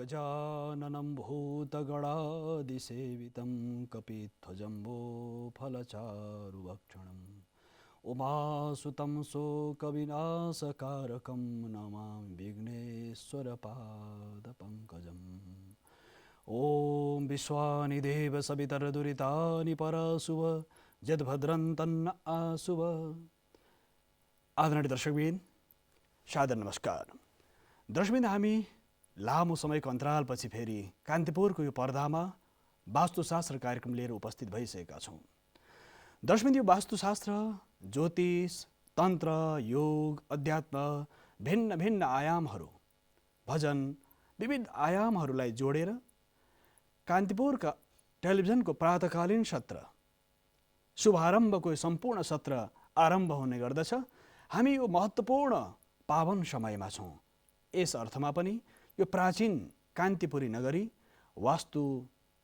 गजाननं भूतगणादिसेवितं कपिध्वजम्बोफलचारुभक्षणम् उमासुतं शोकविनाशकारकं नमामि विघ्नेश्वरपादपङ्कजम्। ॐ विश्वानि देव सवितरदुरितानि परशुभ यद्भद्रं तन्न आशुभ। आदरणीय दर्शकबिन, सादर नमस्कार। दर्शकबिन, हामी लामो समयको अन्तरालपछि फेरि कान्तिपुरको यो पर्दामा वास्तुशास्त्र कार्यक्रम लिएर उपस्थित भइसकेका छौँ। दर्शकबिन, यो वास्तुशास्त्र, ज्योतिष, तन्त्र, योग, अध्यात्म, भिन्न भिन्न आयामहरू, भजन, विविध आयामहरूलाई जोडेर कान्तिपुरका टेलिभिजनको प्रातःकालीन सत्र शुभारम्भको सम्पूर्ण सत्र आरम्भ हुने गर्दछ। हामी यो महत्त्वपूर्ण पावन समयमा छौँ। यस अर्थमा पनि यो प्राचीन कान्तिपुरी नगरी वास्तु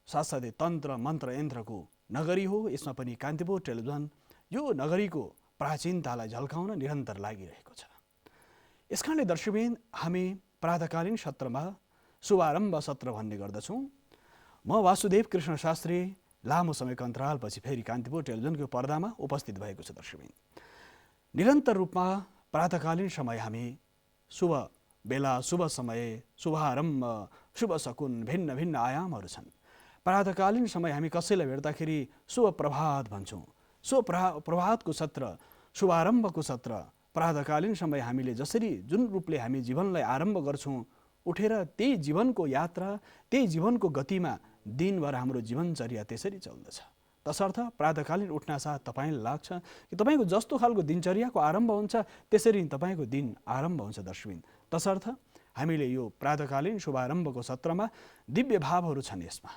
साथसाथै तन्त्र मन्त्र यन्त्रको नगरी हो। यसमा पनि कान्तिपुर टेलिभिजन यो नगरीको प्राचीनतालाई झल्काउन निरन्तर लागिरहेको छ। यसकारणले दर्शकबिन, हामी प्रातःकालीन सत्रमा शुभारम्भ सत्र भन्ने गर्दछौँ। म वासुदेव कृष्ण शास्त्री लामो समयको अन्तरालपछि फेरि कान्तिपुर टेलिभिजनको पर्दामा उपस्थित भएको छु। दर्शकबिन, निरन्तर रूपमा प्रातःकालीन समय हामी शुभ बेला, शुभ समय, शुभारम्भ, शुभ सकुन, भिन्न भिन्न आयामहरू छन्। प्रातःकालीन समय हामी कसैलाई भेट्दाखेरि शुभ प्रभात भन्छौँ। शुभ प्रभातको सत्र, शुभारम्भको सत्र, प्रातःकालीन समय हामीले जसरी जुन रूपले हामी जीवनलाई आरम्भ गर्छौँ, उठेर त्यही जीवनको यात्रा, त्यही जीवनको गतिमा दिनभर हाम्रो जीवनचर्या त्यसरी चल्दछ। तसर्थ प्रातःकालीन उठ्नासाथ तपाईँलाई लाग्छ कि तपाईँको जस्तो खालको दिनचर्याको आरम्भ हुन्छ त्यसरी तपाईँको दिन आरम्भ हुन्छ। दर्शकबिन, तसर्थ हामीले यो प्रातःकालीन शुभारम्भको सत्रमा दिव्य भावहरू छन्। यसमा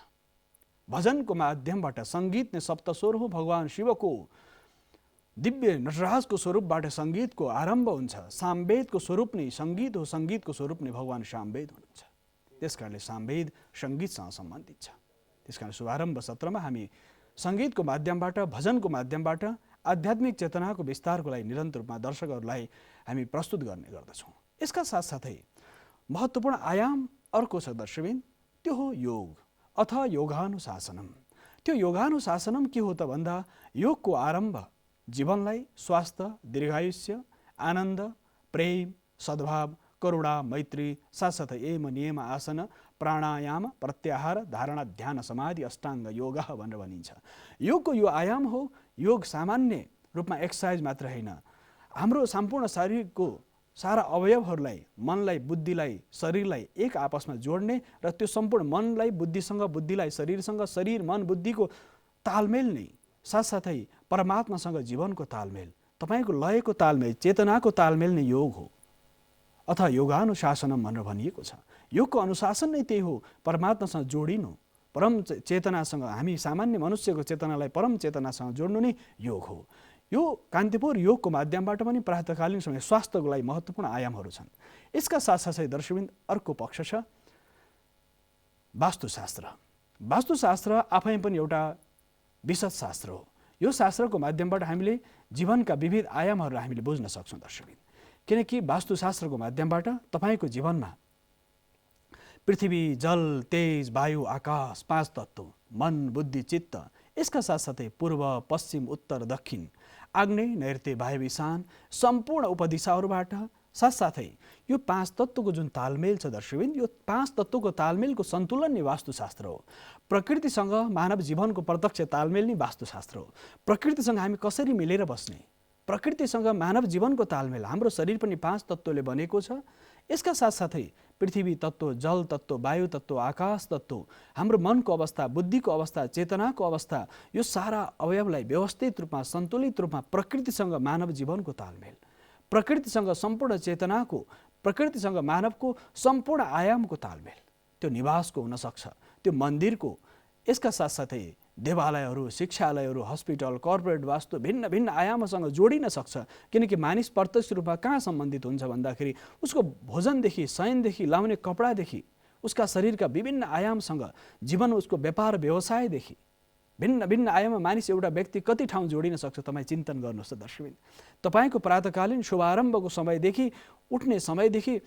भजनको माध्यमबाट सङ्गीत नै सप्तस्वर हो। भगवान शिवको दिव्य नटराजको स्वरूपबाट सङ्गीतको आरम्भ हुन्छ। सामवेदको स्वरूप नै सङ्गीत हो, सङ्गीतको स्वरूप नै भगवान सामवेद हुनुहुन्छ। त्यसकारणले सामवेद सङ्गीतसँग सम्बन्धित छ। त्यसकारण शुभारम्भ सत्रमा हामी सङ्गीतको माध्यमबाट, भजनको माध्यमबाट आध्यात्मिक चेतनाको विस्तारको लागि निरन्तर रूपमा दर्शकहरूलाई हामी प्रस्तुत गर्ने गर्दछौँ। यसका साथसाथै महत्त्वपूर्ण आयाम अर्को छ दर्शकबिन, त्यो हो योग अथवा योगानुशासनम। त्यो योगानुशासनम के हो त भन्दा योगको आरम्भ जीवनलाई स्वास्थ्य, दीर्घायुष्य, आनन्द, प्रेम, सद्भाव, करुणा, मैत्री, साथसाथै यम, नियम, आसन, प्राणायाम, प्रत्याहार, धारणा, ध्यान, समाधि, अष्टाङ्ग योग भनेर भनिन्छ। योगको यो आयाम हो। योग सामान्य रूपमा एक्सर्साइज मात्र होइन, हाम्रो सम्पूर्ण शरीरको सारा अवयवहरूलाई, मनलाई, बुद्धिलाई, शरीरलाई एक आपसमा जोड्ने र त्यो सम्पूर्ण मनलाई बुद्धिसँग, बुद्धिलाई शरीरसँग, शरीर मन बुद्धिको तालमेल नै साथसाथै परमात्मासँग जीवनको तालमेल, तपाईँको लयको तालमेल, चेतनाको तालमेल नै योग हो अथवा योगानुशासनम भनेर भनिएको छ। योगको अनुशासन नै त्यही हो, परमात्मासँग जोडिनु, परम चेतनासँग, हामी सामान्य मनुष्यको चेतनालाई परम चेतनासँग जोड्नु नै योग हो। यो कान्तिपुर योगको माध्यमबाट पनि प्रातःकालीन समय स्वास्थ्यको लागि महत्त्वपूर्ण आयामहरू छन्। यसका साथसाथै दर्शकबिन, अर्को पक्ष छ वास्तुशास्त्र। वास्तुशास्त्र आफै पनि एउटा विशद शास्त्र हो। यो शास्त्रको माध्यमबाट हामीले जीवनका विविध आयामहरूलाई हामीले बुझ्न सक्छौँ दर्शकबिन। किनकि वास्तुशास्त्रको माध्यमबाट तपाईँको जीवनमा पृथ्वी, जल, तेज, वायु, आकाश, पाँच तत्त्व, मन, बुद्धि, चित्त, यसका साथसाथै पूर्व, पश्चिम, उत्तर, दक्षिण, आग्नेय, नैऋत्य, वायव्य, ईशान, सम्पूर्ण उपदिशाहरूबाट साथसाथै यो पाँच तत्त्वको जुन तालमेल छ दर्शकबिन, यो पाँच तत्त्वको तालमेलको सन्तुलन नै वास्तुशास्त्र हो। प्रकृतिसँग मानव जीवनको प्रत्यक्ष तालमेल नै वास्तुशास्त्र हो। प्रकृतिसँग हामी कसरी मिलेर बस्ने, प्रकृतिसँग मानव जीवनको तालमेल, हाम्रो शरीर पनि पाँच तत्त्वले बनेको छ। यसका साथसाथै पृथ्वी तत्त्व, जल तत्त्व, वायु तत्त्व, आकाश तत्त्व, हाम्रो मनको अवस्था, बुद्धिको अवस्था, चेतनाको अवस्था, यो सारा अवयवलाई व्यवस्थित रूपमा, सन्तुलित रूपमा प्रकृतिसँग मानव जीवनको तालमेल, प्रकृतिसँग सम्पूर्ण चेतनाको, प्रकृतिसँग मानवको सम्पूर्ण आयामको तालमेल, त्यो निवासको हुनसक्छ, त्यो मन्दिरको, यसका साथसाथै देवालयहरू, शिक्षालयहरू, हस्पिटल, कर्पोरेट वास्तु भिन्न भिन्न आयामसँग जोडिन सक्छ। किनकि मानिस प्रत्यक्ष रूपमा कहाँ सम्बन्धित हुन्छ भन्दाखेरि उसको भोजनदेखि, शयनदेखि, लाउने कपडादेखि, उसका शरीरका विभिन्न आयामसँग, जीवन उसको व्यापार व्यवसायदेखि भिन्न भिन्न आयाममा मानिस एउटा व्यक्ति कति ठाउँ जोडिन सक्छ तपाईँ चिन्तन गर्नुहोस् त दर्शकबिन। तपाईँको प्रातःकालीन शुभारम्भको समयदेखि, उठ्ने समयदेखि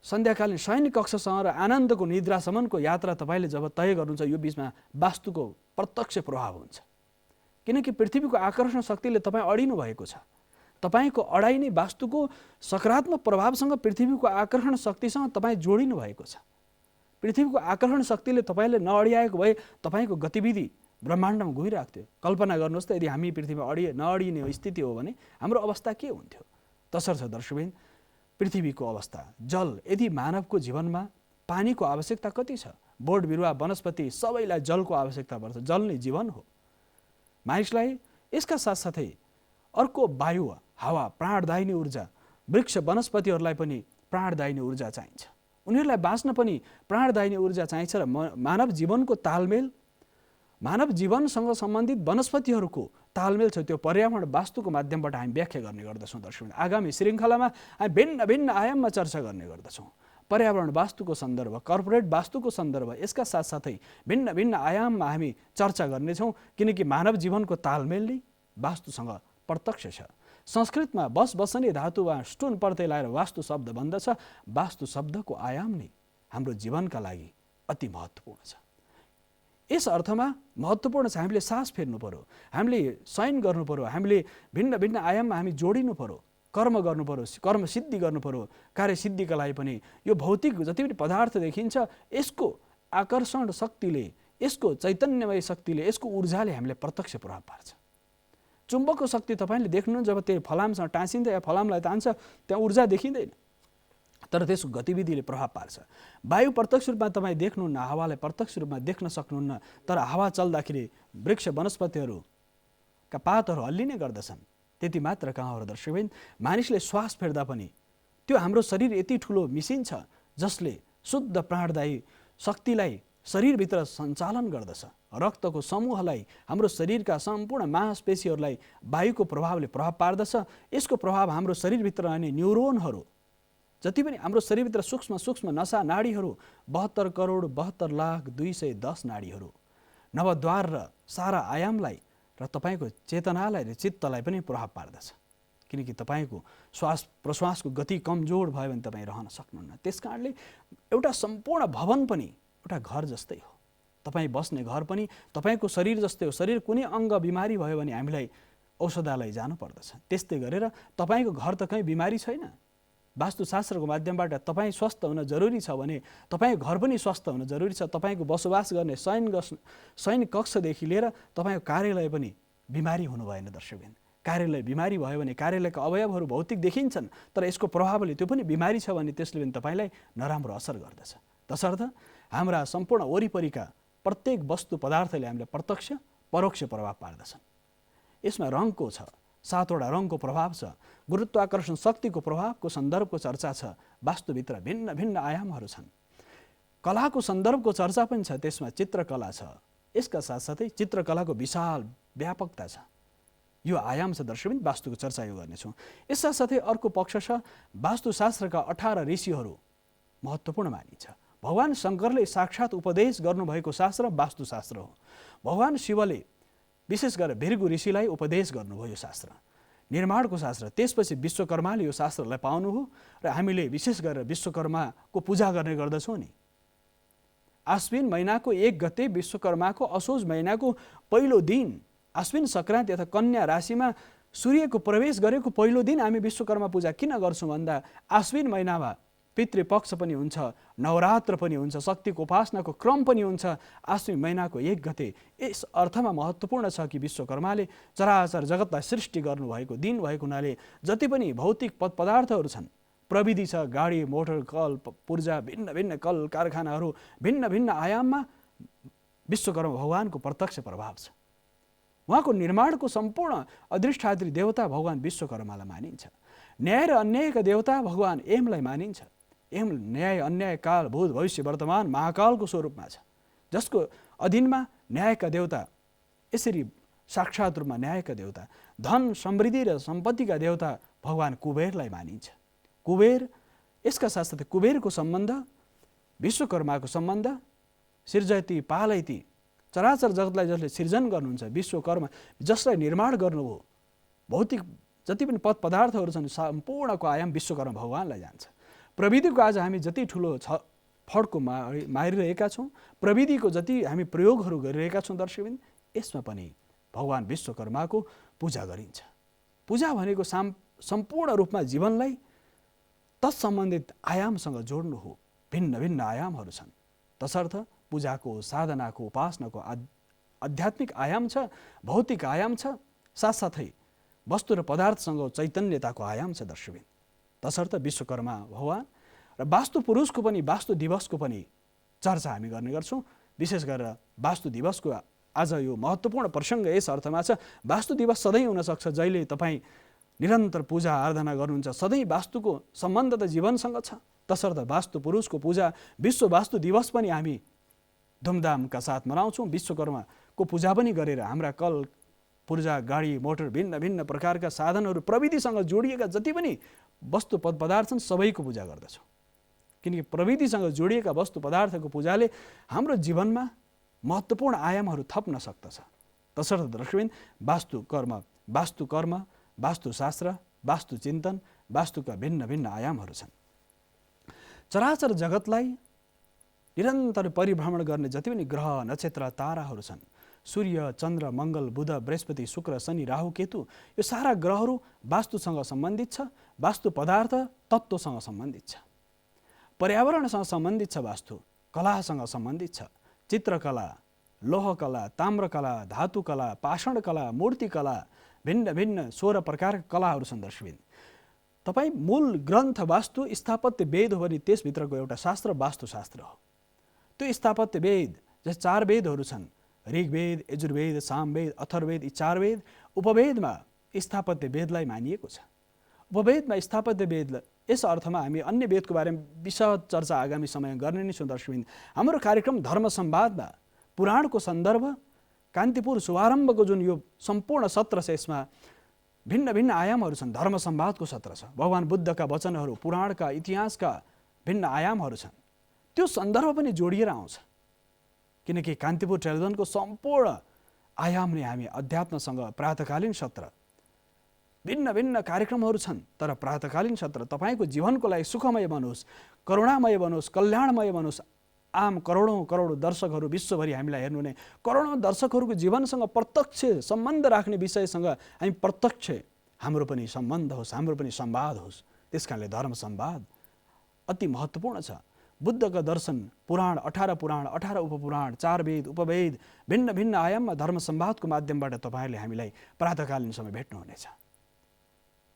सन्ध्याकालीन शयन कक्षसँग र आनन्दको निद्रासम्मको यात्रा तपाईँले जब तय गर्नुहुन्छ, यो बिचमा वास्तुको प्रत्यक्ष प्रभाव हुन्छ। किनकि पृथ्वीको आकर्षण शक्तिले तपाईँ अडिनु भएको छ। तपाईँको अडाइ नै वास्तुको सकारात्मक प्रभावसँग, पृथ्वीको आकर्षण शक्तिसँग तपाईँ जोडिनु भएको छ। पृथ्वीको आकर्षण शक्तिले तपाईँले नअडिआएको भए तपाईँको गतिविधि ब्रह्माण्डमा गइरहेको थियो। कल्पना गर्नुहोस् त, यदि हामी पृथ्वीमा नअडिने स्थिति हो भने हाम्रो अवस्था के हुन्थ्यो। तसर्थ दर्शकबिन, पृथ्वीको अवस्था, जल, यदि मानवको जीवनमा पानीको आवश्यकता कति छ, बोट बिरुवा वनस्पति सबैलाई जलको आवश्यकता पर्छ। जल नै जीवन हो मानिसलाई। यसका साथसाथै अर्को वायु, हावा, प्राणदायिनी ऊर्जा, वृक्ष वनस्पतिहरूलाई पनि प्राणदायिनी ऊर्जा चाहिन्छ। उनीहरूलाई बाँच्न पनि प्राणदायिनी ऊर्जा चाहिन्छ र मानव जीवनको तालमेल, मानव जीवनसँग सम्बन्धित वनस्पतिहरूको तालमेल छ, त्यो पर्यावरण वास्तुको माध्यमबाट हामी व्याख्या गर्ने गर्दछौँ। दर्शक, आगामी श्रृङ्खलामा हामी भिन्न भिन्न आयाममा चर्चा गर्ने गर्दछौँ। पर्यावरण वास्तुको सन्दर्भ, कर्पोरेट वास्तुको सन्दर्भ, यसका साथसाथै भिन्न भिन्न आयाममा हामी चर्चा गर्नेछौँ, किनकि मानव जीवनको तालमेल नै वास्तुसँग प्रत्यक्ष छ। संस्कृतमा बस बसने धातु वा स्टोन पर्दै लाएर वास्तु शब्द बन्दछ। वास्तु शब्दको आयाम नै हाम्रो जीवनका लागि अति महत्त्वपूर्ण छ। यस अर्थमा महत्त्वपूर्ण छ, हामीले सास फेर्नु पर्यो, हामीले शयन गर्नु पर्यो, हामीले भिन्न भिन्न आयाममा हामी जोडिनु पर्यो, कर्म गर्नु पर्यो, कर्म सिद्धि गर्नु पर्यो। कार्य सिद्धिका लागि पनि यो भौतिक जति पनि पदार्थ देखिन्छ, यसको आकर्षण शक्तिले, यसको चैतन्यमय शक्तिले, यसको ऊर्जाले हामीलाई प्रत्यक्ष प्रभाव पार्छ। चुम्बकको शक्ति तपाईँले देख्नुहुन्छ, जब त्यो फलामसँग टाँसिन्छ या फलामलाई तान्छ, त्यहाँ ऊर्जा देखिँदैन, तर त्यसको गतिविधिले प्रभाव पार्छ। वायु प्रत्यक्ष रूपमा तपाईँ देख्नुहुन्न, हावालाई प्रत्यक्ष रूपमा देख्न सक्नुहुन्न, तर हावा चल्दाखेरि वृक्ष वनस्पतिहरूका पातहरू हल्लिने गर्दछन्। त्यति मात्र कहाँ हो दर्शकबिन, मानिसले श्वास फेर्दा पनि त्यो हाम्रो शरीर यति ठुलो मिसिन छ जसले शुद्ध प्राणदायी शक्तिलाई शरीरभित्र सञ्चालन गर्दछ। रक्तको समूहलाई, हाम्रो शरीरका सम्पूर्ण मांसपेशीहरूलाई वायुको प्रभावले प्रभाव पार्दछ। यसको प्रभाव हाम्रो शरीरभित्र रहने न्युरोनहरू, जति पनि हाम्रो शरीरभित्र सूक्ष्म सूक्ष्म नसा नाडीहरू, 72,72,210 नाडीहरू, नवद्वार र सारा आयामलाई र तपाईँको चेतनालाई र चित्तलाई पनि प्रभाव पार्दछ। किनकि तपाईँको श्वास प्रश्वासको गति कमजोर भयो भने तपाईँ रहन सक्नुहुन्न। त्यस कारणले एउटा सम्पूर्ण भवन पनि एउटा घर जस्तै हो। तपाईँ बस्ने घर पनि तपाईँको शरीर जस्तै हो। शरीर कुनै अङ्ग बिमारी भयो भने हामीलाई औषधालय जानु पर्दछ। त्यस्तै गरेर तपाईँको घर त कहीँ बिमारी छैन। वास्तुशास्त्रको माध्यमबाट तपाईँ स्वस्थ हुन जरुरी छ भने तपाईँको घर पनि स्वस्थ हुन जरुरी छ। तपाईँको बसोबास गर्ने शयन कक्षदेखि लिएर तपाईँको कार्यालय पनि बिमारी हुनु भएन दर्शकबिन। कार्यालय बिमारी भयो भने कार्यालयका अवयवहरू भौतिक देखिन्छन्, तर यसको प्रभावले त्यो पनि बिमारी छ भने त्यसले पनि तपाईँलाई नराम्रो असर गर्दछ। तसर्थ हाम्रा सम्पूर्ण वरिपरिका प्रत्येक वस्तु पदार्थले हामीलाई प्रत्यक्ष परोक्ष प्रभाव पार्दछन्। यसमा रङको छ, 7वटा रङको प्रभाव छ, गुरुत्वाकर्षण शक्तिको प्रभावको सन्दर्भको चर्चा छ। वास्तुभित्र भिन्न भिन्न आयामहरू छन्। कलाको सन्दर्भको चर्चा पनि छ, त्यसमा चित्रकला छ। यसका साथसाथै चित्रकलाको विशाल व्यापकता छ। यो आयाम छ दर्शकबिन, वास्तुको चर्चा यो गर्नेछौँ। यसका साथै अर्को पक्ष छ, वास्तुशास्त्रका 18 ऋषिहरू महत्त्वपूर्ण मानिन्छ। भगवान शङ्करले साक्षात् उपदेश गर्नुभएको शास्त्र वास्तुशास्त्र हो। भगवान शिवले विशेष गरेर भृगु ऋषिलाई उपदेश गर्नुभयो यो शास्त्र, निर्माणको शास्त्र। त्यसपछि विश्वकर्माले यो शास्त्रलाई पाउनु हो र हामीले विशेष गरेर विश्वकर्माको पूजा गर्ने गर्दछौँ नि। आश्विन महिनाको 1 गते विश्वकर्माको असोज महिनाको पहिलो दिन, आश्विन सङ्क्रान्ति अथवा कन्या राशिमा सूर्यको प्रवेश गरेको पहिलो दिन हामी विश्वकर्मा पूजा किन गर्छौँ भन्दा आश्विन महिनामा पितृपक्ष पनि हुन्छ, नवरात्र पनि हुन्छ, शक्तिको उपासनाको क्रम पनि हुन्छ। आश्विन महिनाको 1 गते यस अर्थमा महत्त्वपूर्ण छ कि विश्वकर्माले चराचर जगतलाई सृष्टि गर्नुभएको दिन भएको हुनाले जति पनि भौतिक पदार्थहरू छन्, प्रविधि छ, गाडी मोटर कल पूर्जा, भिन्न भिन्न कल कारखानाहरू, भिन्न भिन्न आयाममा विश्वकर्मा भगवानको प्रत्यक्ष प्रभाव छ। उहाँको निर्माणको सम्पूर्ण अधिष्ठात्री देवता भगवान विश्वकर्मालाई मानिन्छ। न्याय र अन्यायका देवता भगवान एमलाई मानिन्छ। एम न्याय अन्याय काल भूत भविष्य वर्तमान महाकालको स्वरूपमा छ, जसको अधीनमा न्यायका देवता, यसरी साक्षात् रूपमा न्यायका देवता, धन समृद्धि र सम्पत्तिका देवता भगवान कुबेरलाई मानिन्छ। कुबेर, यसका साथसाथै कुबेरको सम्बन्ध विश्वकर्माको सम्बन्ध, सृजति पालयति, चराचर जगतलाई जसले सृजन गर्नुहुन्छ, विश्वकर्मा जसलाई निर्माण गर्नुभयो, भौतिक जति पनि पदार्थहरू छन् सम्पूर्णको आयाम विश्वकर्मा भगवानलाई जान्छ। प्रविधिको आज हामी जति ठुलो फड्को मारिरहेका छौँ, प्रविधिको जति हामी प्रयोगहरू गरिरहेका छौँ दर्शकबिन, यसमा पनि भगवान विश्वकर्माको पूजा गरिन्छ। पूजा भनेको सम्पूर्ण रूपमा जीवनलाई तत्सम्बन्धित आयामसँग जोड्नु हो। भिन्न भिन्न आयामहरू छन्, तसर्थ पूजाको, साधनाको, उपासनाको आध्यात्मिक आयाम छ, भौतिक आयाम छ, साथसाथै वस्तु र पदार्थसँग चैतन्यताको आयाम छ दर्शकबिन। तसर्थ विश्वकर्मा भगवान र वास्तु पुरुषको पनि, वास्तु दिवसको पनि चर्चा हामी गर्ने गर्छौँ। विशेष गरेर वास्तु दिवसको आज यो महत्त्वपूर्ण प्रसङ्ग यस अर्थमा छ, वास्तु दिवस सधैँ हुनसक्छ। जहिले तपाईँ निरन्तर पूजा आराधना गर्नुहुन्छ, सधैँ वास्तुको सम्बन्ध त जीवनसँग छ। तसर्थ वास्तु पुरुषको पूजा, विश्व वास्तु दिवस पनि हामी धुमधामका साथ मनाउँछौँ। विश्वकर्माको पूजा पनि गरेर हाम्रा कल, पूर्जा, गाडी, मोटर, भिन्न भिन्न प्रकारका साधनहरू, प्रविधिसँग जोडिएका जति पनि वस्तु पदार्थ छन् सबैको पूजा गर्दछौँ। किनकि प्रविधिसँग जोडिएका वस्तु पदार्थको पूजाले हाम्रो जीवनमा महत्त्वपूर्ण आयामहरू थप्न सक्दछ। तसर्थ दर्शकबिन वास्तुकर्म, वास्तुशास्त्र, वास्तुचिन्तन, वास्तुका भिन्न भिन्न आयामहरू छन्। चराचर जगतलाई निरन्तर परिभ्रमण गर्ने जति पनि ग्रह, नक्षत्र, ताराहरू छन्, सूर्य, चन्द्र, मङ्गल, बुध, बृहस्पति, शुक्र, शनि, राहु, केतु, यो सारा ग्रहहरू वास्तुसँग सम्बन्धित छ, वास्तु पदार्थ तत्त्वसँग सम्बन्धित छ, पर्यावरणसँग सम्बन्धित छ, वास्तु कलासँग सम्बन्धित छ। चित्रकला, लोहकला, ताम्रकला, धातुकला, पाषाणकला, मूर्तिकला, भिन्न भिन्न 16 प्रकारका कलाहरू छन् दर्शकबिन। तपाईँ मूल ग्रन्थ वास्तु स्थापत्य वेद हो भने त्यसभित्रको एउटा शास्त्र वास्तुशास्त्र हो। त्यो स्थापत्य वेद, जस 4 वेदहरू छन्, ऋग्वेद, यजुर्वेद, सामवेद, अथर्ववेद, यी 4 वेद, उपवेदमा स्थापत्य वेदलाई मानिएको छ। उपवेदमा स्थापत्य वेद, यस अर्थमा हामी अन्य वेदको बारेमा विशद चर्चा आगामी समय गर्ने नै छौँ दर्शकबिन। हाम्रो कार्यक्रम धर्म संवादमा पुराणको सन्दर्भ, कान्तिपुर शुभारम्भको जुन यो सम्पूर्ण सत्र छ, यसमा भिन्न भिन्न आयामहरू छन्। धर्म संवादको सत्र छ, भगवान बुद्धका वचनहरू, पुराणका, इतिहासका भिन्न आयामहरू छन्, त्यो सन्दर्भ पनि जोडिएर आउँछ। किनकि कान्तिपुर टेलिभिजनको सम्पूर्ण आयाम नै हामी अध्यात्मसँग प्रातकालीन सत्र, भिन्न भिन्न कार्यक्रमहरू छन्, तर प्रातकालीन सत्र तपाईँको जीवनको लागि सुखमय बनोस्, करुणामय बनोस्, कल्याणमय बनोस्। आम करोडौँ दर्शकहरू विश्वभरि हामीलाई हेर्नु नै, करोडौँ दर्शकहरूको जीवनसँग प्रत्यक्ष सम्बन्ध राख्ने विषयसँग हामी प्रत्यक्ष हाम्रो पनि सम्बन्ध होस्, हाम्रो पनि संवाद होस्। त्यस कारणले धर्म संवाद अति महत्त्वपूर्ण छ। बुद्धका दर्शन, पुराण, 18 पुराण, 18 उपपुराण, 4 वेद, उपवेद, भिन्न भिन्न आयाममा धर्म संवादको माध्यमबाट तपाईँहरूले हामीलाई प्रातकालीन समय भेट्नुहुनेछ।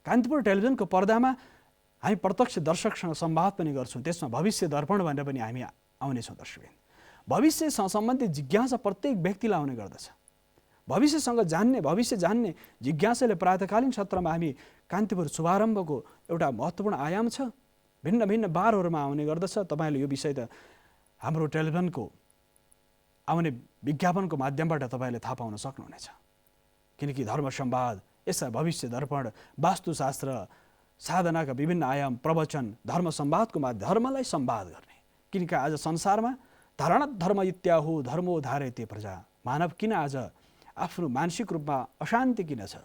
कान्तिपुर टेलिभिजनको पर्दामा हामी प्रत्यक्ष दर्शकसँग संवाद पनि गर्छौँ। त्यसमा भविष्य दर्पण भनेर पनि हामी आउनेछौँ दर्शकबिन। भविष्यसँग सम्बन्धित जिज्ञासा प्रत्येक व्यक्तिलाई आउने गर्दछ। भविष्यसँग जान्ने, भविष्य जान्ने जिज्ञासाले प्रातकालीन सत्रमा हामी कान्तिपुर शुभारम्भको एउटा महत्त्वपूर्ण आयाम छ, भिन्न भिन्न बारहरूमा आउने गर्दछ। तपाईँले यो विषय त हाम्रो टेलिभिजनको आउने विज्ञापनको माध्यमबाट तपाईँले थाहा पाउन सक्नुहुनेछ। किनकि धर्म संवाद, यसलाई भविष्य दर्पण, वास्तुशास्त्र, साधनाका विभिन्न आयाम, प्रवचन, धर्म संवादको माध्यम, धर्मलाई संवाद गर्ने। किनकि आज संसारमा धारणा धर्म इत्याहु धर्मो धारयते प्रजा, मानव किन आज आफ्नो मानसिक रूपमा अशान्ति किन छ,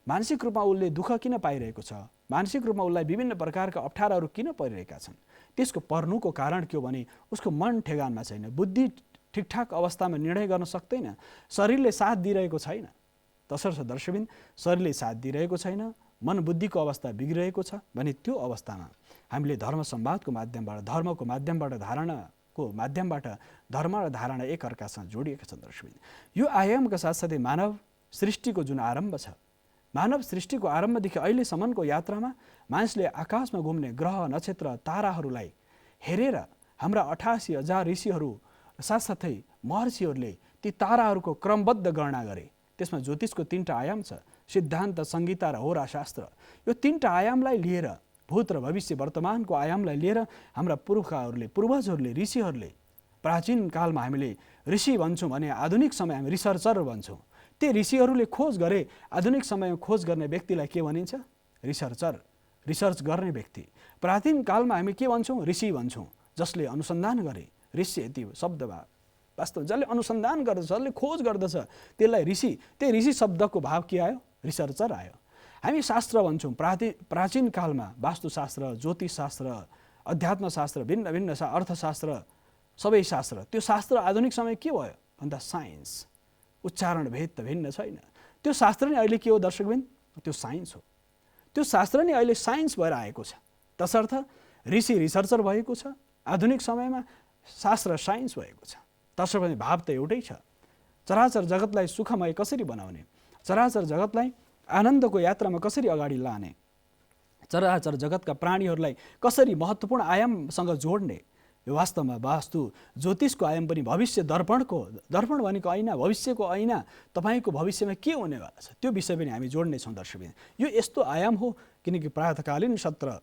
मानसिक रूपमा उसले दुःख किन पाइरहेको छ, मानसिक रूपमा उसलाई विभिन्न प्रकारका अप्ठ्याराहरू किन परिरहेका छन्, त्यसको पर्नुको कारण के हो भने उसको मन ठेगानमा छैन, बुद्धि ठिकठाक अवस्थामा निर्णय गर्न सक्दैन, शरीरले साथ दिइरहेको छैन। तसर्थ दर्शकबिन, शरीरले साथ दिइरहेको छैन, मन बुद्धिको अवस्था बिग्रिरहेको छ भने त्यो अवस्थामा हामीले धर्म संवादको माध्यमबाट, धर्मको माध्यमबाट, धारणाको माध्यमबाट धर्म र धारणा एकअर्कासँग जोडिएका छन् दर्शकबिन। यो आयामका साथसाथै मानव सृष्टिको जुन आरम्भ छ, मानव सृष्टिको आरम्भदेखि अहिलेसम्मको यात्रामा मानिसले आकाशमा घुम्ने ग्रह, नक्षत्र, ताराहरूलाई हेरेर हाम्रा 88,000 ऋषिहरू साथसाथै महर्षिहरूले ती ताराहरूको क्रमबद्ध गणना गरे। त्यसमा ज्योतिषको 3टा आयाम छ, सिद्धान्त, संहिता र होरा शास्त्र। यो 3टा आयामलाई लिएर, भूत र भविष्य वर्तमानको आयामलाई लिएर हाम्रा पुर्खाहरूले, पूर्वजहरूले, ऋषिहरूले, प्राचीन कालमा हामीले ऋषि भन्छौँ भने आधुनिक समय हामी रिसर्चर भन्छौँ। ती ऋषिहरूले खोज गरे, आधुनिक समयमा खोज गर्ने व्यक्तिलाई के भनिन्छ? रिसर्चर, रिसर्च गर्ने व्यक्ति। प्राचीन कालमा हामी के भन्छौँ? ऋषि भन्छौँ, जसले अनुसन्धान गरे। ऋषि यति शब्दमा वास्तव जसले अनुसन्धान गर्दछ, जसले खोज गर्दछ, त्यसलाई ऋषि। त्यही ऋषि शब्दको भाव के आयो? रिसर्चर आयो। हामी शास्त्र भन्छौँ, प्राचीन कालमा वास्तुशास्त्र, ज्योतिषशास्त्र अध्यात्मशास्त्र, भिन्न भिन्न अर्थशास्त्र, सबै शास्त्र, त्यो शास्त्र आधुनिक समय के भयो भन्दा साइन्स। उच्चारण भेद त भिन्न छैन। त्यो शास्त्र नै अहिले के हो दर्शकबिन? त्यो साइन्स हो। त्यो शास्त्र नै अहिले साइन्स भएर आएको छ। तसर्थ ऋषि रिसर्चर भएको छ, आधुनिक समयमा शास्त्र साइन्स भएको छ। तसर्थ भाव त एउटै छ। चराचर जगतलाई सुखमय कसरी बनाउने, चराचर जगतलाई आनन्दको यात्रामा कसरी अगाडि लाने, चराचर जगतका प्राणीहरूलाई कसरी महत्त्वपूर्ण आयामसँग जोड्ने, यो वास्तवमा वास्तु ज्योतिषको आयाम पनि भविष्य दर्पण भनेको ऐना, भविष्यको ऐना, तपाईँको भविष्यमा के हुनेवाला छ त्यो विषय पनि हामी जोड्नेछौँ दर्शकबिन। यो यस्तो आयाम हो किनकि प्रातःकालीन सत्र,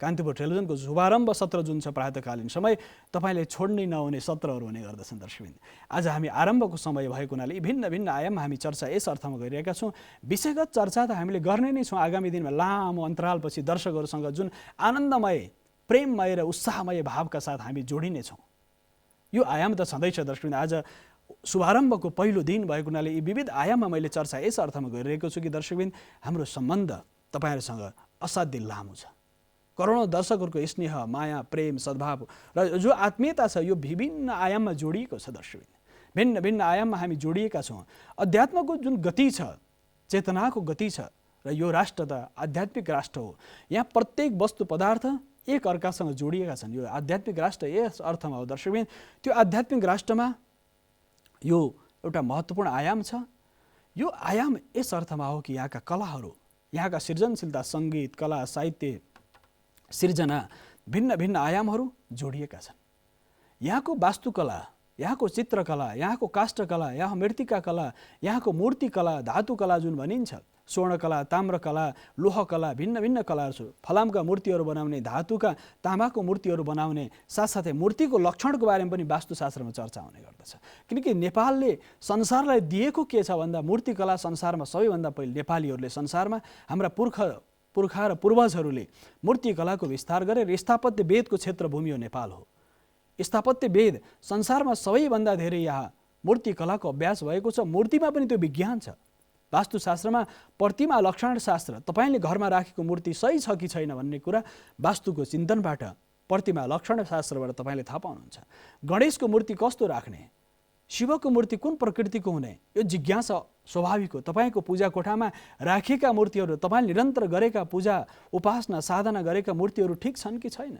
कान्तिपुर टेलिभिजनको शुभारम्भ सत्र जुन छ प्रातःकालीन समय, तपाईँले छोड्नै नहुने सत्रहरू हुने गर्दछन् दर्शकबिन। आज हामी आरम्भको समय भएको हुनाले भिन्न भिन्न आयाममा हामी चर्चा यस अर्थमा गरिरहेका छौँ। विषयगत चर्चा त हामीले गर्ने नै छौँ। आगामी दिनमा लामो अन्तरालपछि दर्शकहरूसँग जुन आनन्दमय, प्रेममय र उत्साहमय भावका साथ हामी जोडिनेछौँ। यो आयाम त छँदैछ दर्शकबिन। आज शुभारम्भको पहिलो दिन भएको हुनाले यी विविध आयाममा मैले चर्चा यस अर्थमा गरिरहेको छु कि दर्शकबिन, हाम्रो सम्बन्ध तपाईँहरूसँग असाध्यै लामो छ। करोडौँ दर्शकहरूको स्नेह, माया, प्रेम, सद्भाव र जो आत्मीयता छ यो विभिन्न आयाममा जोडिएको छ दर्शकबिन। भिन्न भिन्न आयाममा हामी जोडिएका छौँ। अध्यात्मको जुन गति छ, चेतनाको गति छ, र यो राष्ट्र त आध्यात्मिक राष्ट्र हो। यहाँ प्रत्येक वस्तु पदार्थ एक अर्कासँग जोडिएका छन्। यो आध्यात्मिक राष्ट्र यस अर्थमा हो दर्शकबिन। त्यो आध्यात्मिक राष्ट्रमा यो एउटा महत्त्वपूर्ण आयाम छ। यो आयाम यस अर्थमा हो कि यहाँका कलाहरू, यहाँका सृजनशीलता, सङ्गीत, कला, साहित्य, सिर्जना, भिन्न भिन्न आयामहरू जोडिएका छन्। यहाँको वास्तुकला, यहाँको चित्रकला, यहाँको काष्ठकला, यहाँ मृत्तिका कला, यहाँको मूर्तिकला, धातुकला जुन भनिन्छ, स्वर्णकला, ताम्रकला, लोहकला, भिन्न भिन्न कलाहरू छ। फलामका मूर्तिहरू बनाउने, धातुका, तामाको मूर्तिहरू बनाउने, साथसाथै मूर्तिको लक्षणको बारेमा पनि वास्तुशास्त्रमा चर्चा हुने गर्दछ। किनकि नेपालले संसारलाई दिएको के छ भन्दा मूर्तिकला संसारमा सबैभन्दा पहिले नेपालीहरूले संसारमा हाम्रा पुर्खा र पूर्वजहरूले मूर्तिकलाको विस्तार गरे। स्थापत्य वेदको क्षेत्रभूमि हो नेपाल हो। स्थापत्य वेद संसारमा सबैभन्दा धेरै यहाँ मूर्तिकलाको अभ्यास भएको छ। मूर्तिमा पनि त्यो विज्ञान छ। वास्तुशास्त्रमा प्रतिमा लक्षण शास्त्र, तपाईँले घरमा राखेको मूर्ति सही छ कि छैन भन्ने कुरा वास्तुको चिन्तनबाट, प्रतिमा लक्षण शास्त्रबाट तपाईँले थाहा पाउनुहुन्छ। गणेशको मूर्ति कस्तो राख्ने, शिवको मूर्ति कुन प्रकृतिको हुने, यो जिज्ञासा स्वाभाविक हो। तपाईँको पूजा कोठामा राखिएका मूर्तिहरू, तपाईँले निरन्तर गरेका पूजा, उपासना, साधना गरेका मूर्तिहरू ठिक छन् कि छैन,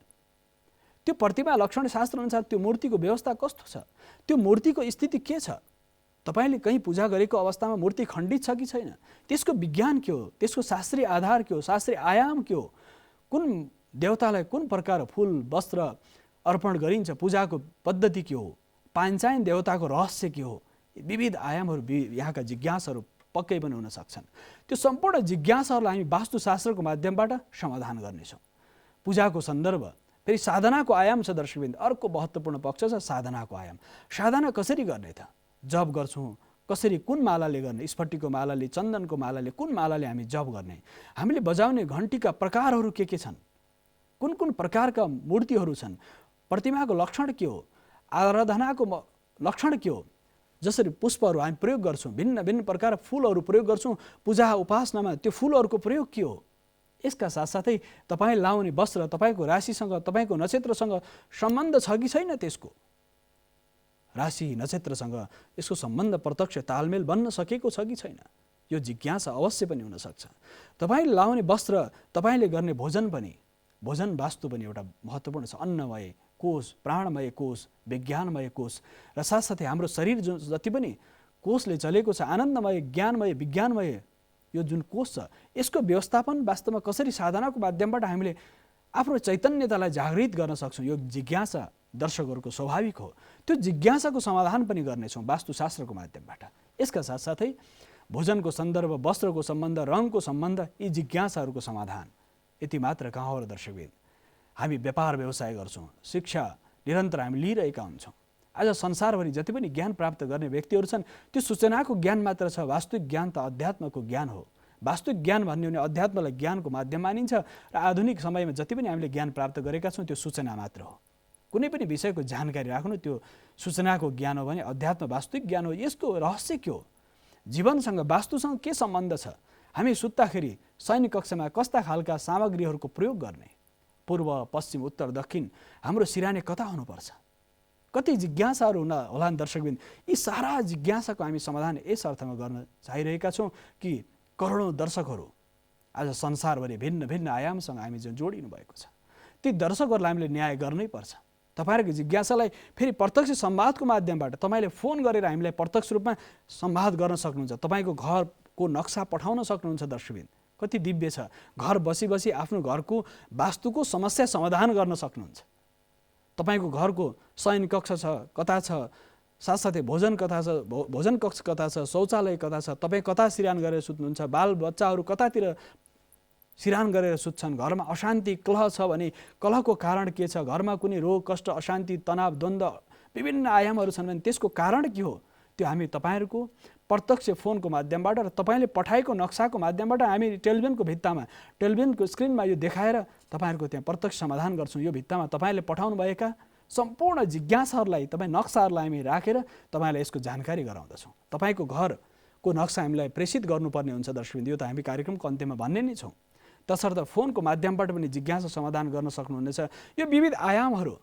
त्यो प्रतिमा लक्षण शास्त्र अनुसार त्यो मूर्तिको व्यवस्था कस्तो छ, त्यो मूर्तिको स्थिति के छ, तपाईँले कहीँ पूजा गरेको अवस्थामा मूर्ति खण्डित छ कि छैन, त्यसको विज्ञान के हो, त्यसको शास्त्रीय आधार के हो, शास्त्रीय आयाम के हो, कुन देवतालाई कुन प्रकार फुल वस्त्र अर्पण गरिन्छ, पूजाको पद्धति के हो, पाञ्चायन देवताको रहस्य के हो, विविध आयामहरू, यहाँका जिज्ञासाहरू पक्कै पनि हुन सक्छन्। त्यो सम्पूर्ण जिज्ञासाहरूलाई हामी वास्तुशास्त्रको माध्यमबाट समाधान गर्नेछौँ। पूजाको सन्दर्भ, फेरि साधनाको आयाम छ दर्शकबिन्द। अर्को महत्त्वपूर्ण पक्ष छ साधनाको आयाम। साधना कसरी गर्ने त? जप गर्छौँ, कसरी, कुन मालाले गर्ने, स्फटिकको मालाले, चन्दनको मालाले, कुन मालाले हामी जप गर्ने, हामीले बजाउने घन्टीका प्रकारहरू के छन्, कुन कुन प्रकारका मूर्तिहरू छन्, प्रतिमाको लक्षण के हो, आराधनाको लक्षण के हो, जसरी पुष्पहरू हामी प्रयोग गर्छौँ, भिन्न भिन्न प्रकार फुलहरू प्रयोग गर्छौँ पूजा उपासनामा, त्यो फुलहरूको प्रयोग के हो, यसका साथसाथै तपाईँ लाउने वस्त्र, तपाईँको राशिसँग, तपाईँको नक्षत्रसँग सम्बन्ध छ कि छैन, त्यसको राशि नक्षत्रसँग यसको सम्बन्ध प्रत्यक्ष तालमेल बन्न सकेको छ कि छैन, यो जिज्ञासा अवश्य पनि हुनसक्छ। तपाईँले लाउने वस्त्र, तपाईँले गर्ने भोजन पनि, भोजन वास्तु पनि एउटा महत्त्वपूर्ण छ। अन्नमय कोष, प्राणमय कोष, विज्ञानमय कोष र साथसाथै हाम्रो शरीर जुन जति पनि कोषले चलेको छ, आनन्दमय, ज्ञानमय, विज्ञानमय यो जुन कोष छ, यसको व्यवस्थापन वास्तवमा कसरी साधनाको माध्यमबाट हामीले आफ्नो चैतन्यतालाई जागृत गर्न सक्छौँ, यो जिज्ञासा दर्शकहरूको स्वाभाविक हो। त्यो जिज्ञासाको समाधान पनि गर्नेछौँ वास्तुशास्त्रको माध्यमबाट। यसका साथसाथै भोजनको सन्दर्भ, वस्त्रको सम्बन्ध, रङको सम्बन्ध, यी जिज्ञासाहरूको समाधान यति मात्र कहाँ हो र दर्शकबिन। हामी व्यापार व्यवसाय गर्छौँ, शिक्षा निरन्तर हामी लिइरहेका हुन्छौँ। आज संसारभरि जति पनि ज्ञान प्राप्त गर्ने व्यक्तिहरू छन्, त्यो सूचनाको ज्ञान मात्र छ। वास्तविक ज्ञान त अध्यात्मको ज्ञान हो। वास्तविक ज्ञान भन्ने भने अध्यात्मलाई ज्ञानको माध्यम मानिन्छ र आधुनिक समयमा जति पनि हामीले ज्ञान प्राप्त गरेका छौँ त्यो सूचना मात्र हो। कुनै पनि विषयको जानकारी राख्नु त्यो सूचनाको ज्ञान हो भने अध्यात्म वास्तविक ज्ञान हो। यसको रहस्य के हो, जीवनसँग वास्तुसँग के सम्बन्ध छ, हामी सुत्दाखेरि शयन कक्षमा कस्ता खालका सामग्रीहरूको प्रयोग गर्ने, पूर्व पश्चिम उत्तर दक्षिण हाम्रो सिराने कता हुनुपर्छ? कति जिज्ञासाहरू होला नि दर्शकबिन। यी सारा जिज्ञासाको हामी समाधान यस अर्थमा गर्न चाहिरहेका छौँ कि करोडौँ दर्शकहरू आज संसारभरि भिन्न भिन्न आयामसँग हामी जुन जोडिनु भएको छ, ती दर्शकहरूलाई हामीले न्याय गर्नै पर्छ। तपाईँहरूको जिज्ञासालाई फेरि प्रत्यक्ष संवादको माध्यमबाट तपाईँले फोन गरेर हामीलाई प्रत्यक्ष रूपमा संवाद गर्न सक्नुहुन्छ। तपाईँको घरको नक्सा पठाउन सक्नुहुन्छ दर्शकबिन। कति दिव्य छ, घर बसी बसी आफ्नो घरको वास्तुको समस्या समाधान गर्न सक्नुहुन्छ। तपाईँको घरको शयन कक्ष छ कता छ, साथसाथै भोजन कता छ, भोजन कक्ष कता छ, शौचालय कता छ, तपाईँ कता सिरान गरेर सुत्नुहुन्छ, बाल बच्चाहरू कतातिर सिरान गरेर सुत्छन्, घरमा अशान्ति कलह छ भने कलहको कारण के छ, घरमा कुनै रोग कष्ट अशान्ति तनाव द्वन्द्व विभिन्न आयामहरू छन् भने त्यसको कारण के हो, त्यो हामी तपाईँहरूको प्रत्यक्ष फोनको माध्यमबाट र तपाईँले पठाएको नक्साको माध्यमबाट हामी टेलिभिजनको भित्तामा टेलिभिजनको स्क्रिनमा यो देखाएर तपाईँहरूको त्यहाँ प्रत्यक्ष समाधान गर्छौँ। यो भित्तामा तपाईँले पठाउनुभएका सम्पूर्ण जिज्ञासाहरूलाई तपाईँ नक्साहरूलाई हामी राखेर तपाईँलाई यसको जानकारी गराउँदछौँ। तपाईँको घरको नक्सा हामीलाई प्रेषित गर्नुपर्ने हुन्छ दर्शकबिन। यो त हामी कार्यक्रमको अन्त्यमा भन्ने नै छौँ। तसर्थ फोनको माध्यमबाट पनि जिज्ञासा समाधान गर्न सक्नुहुनेछ। यो विविध आयामहरू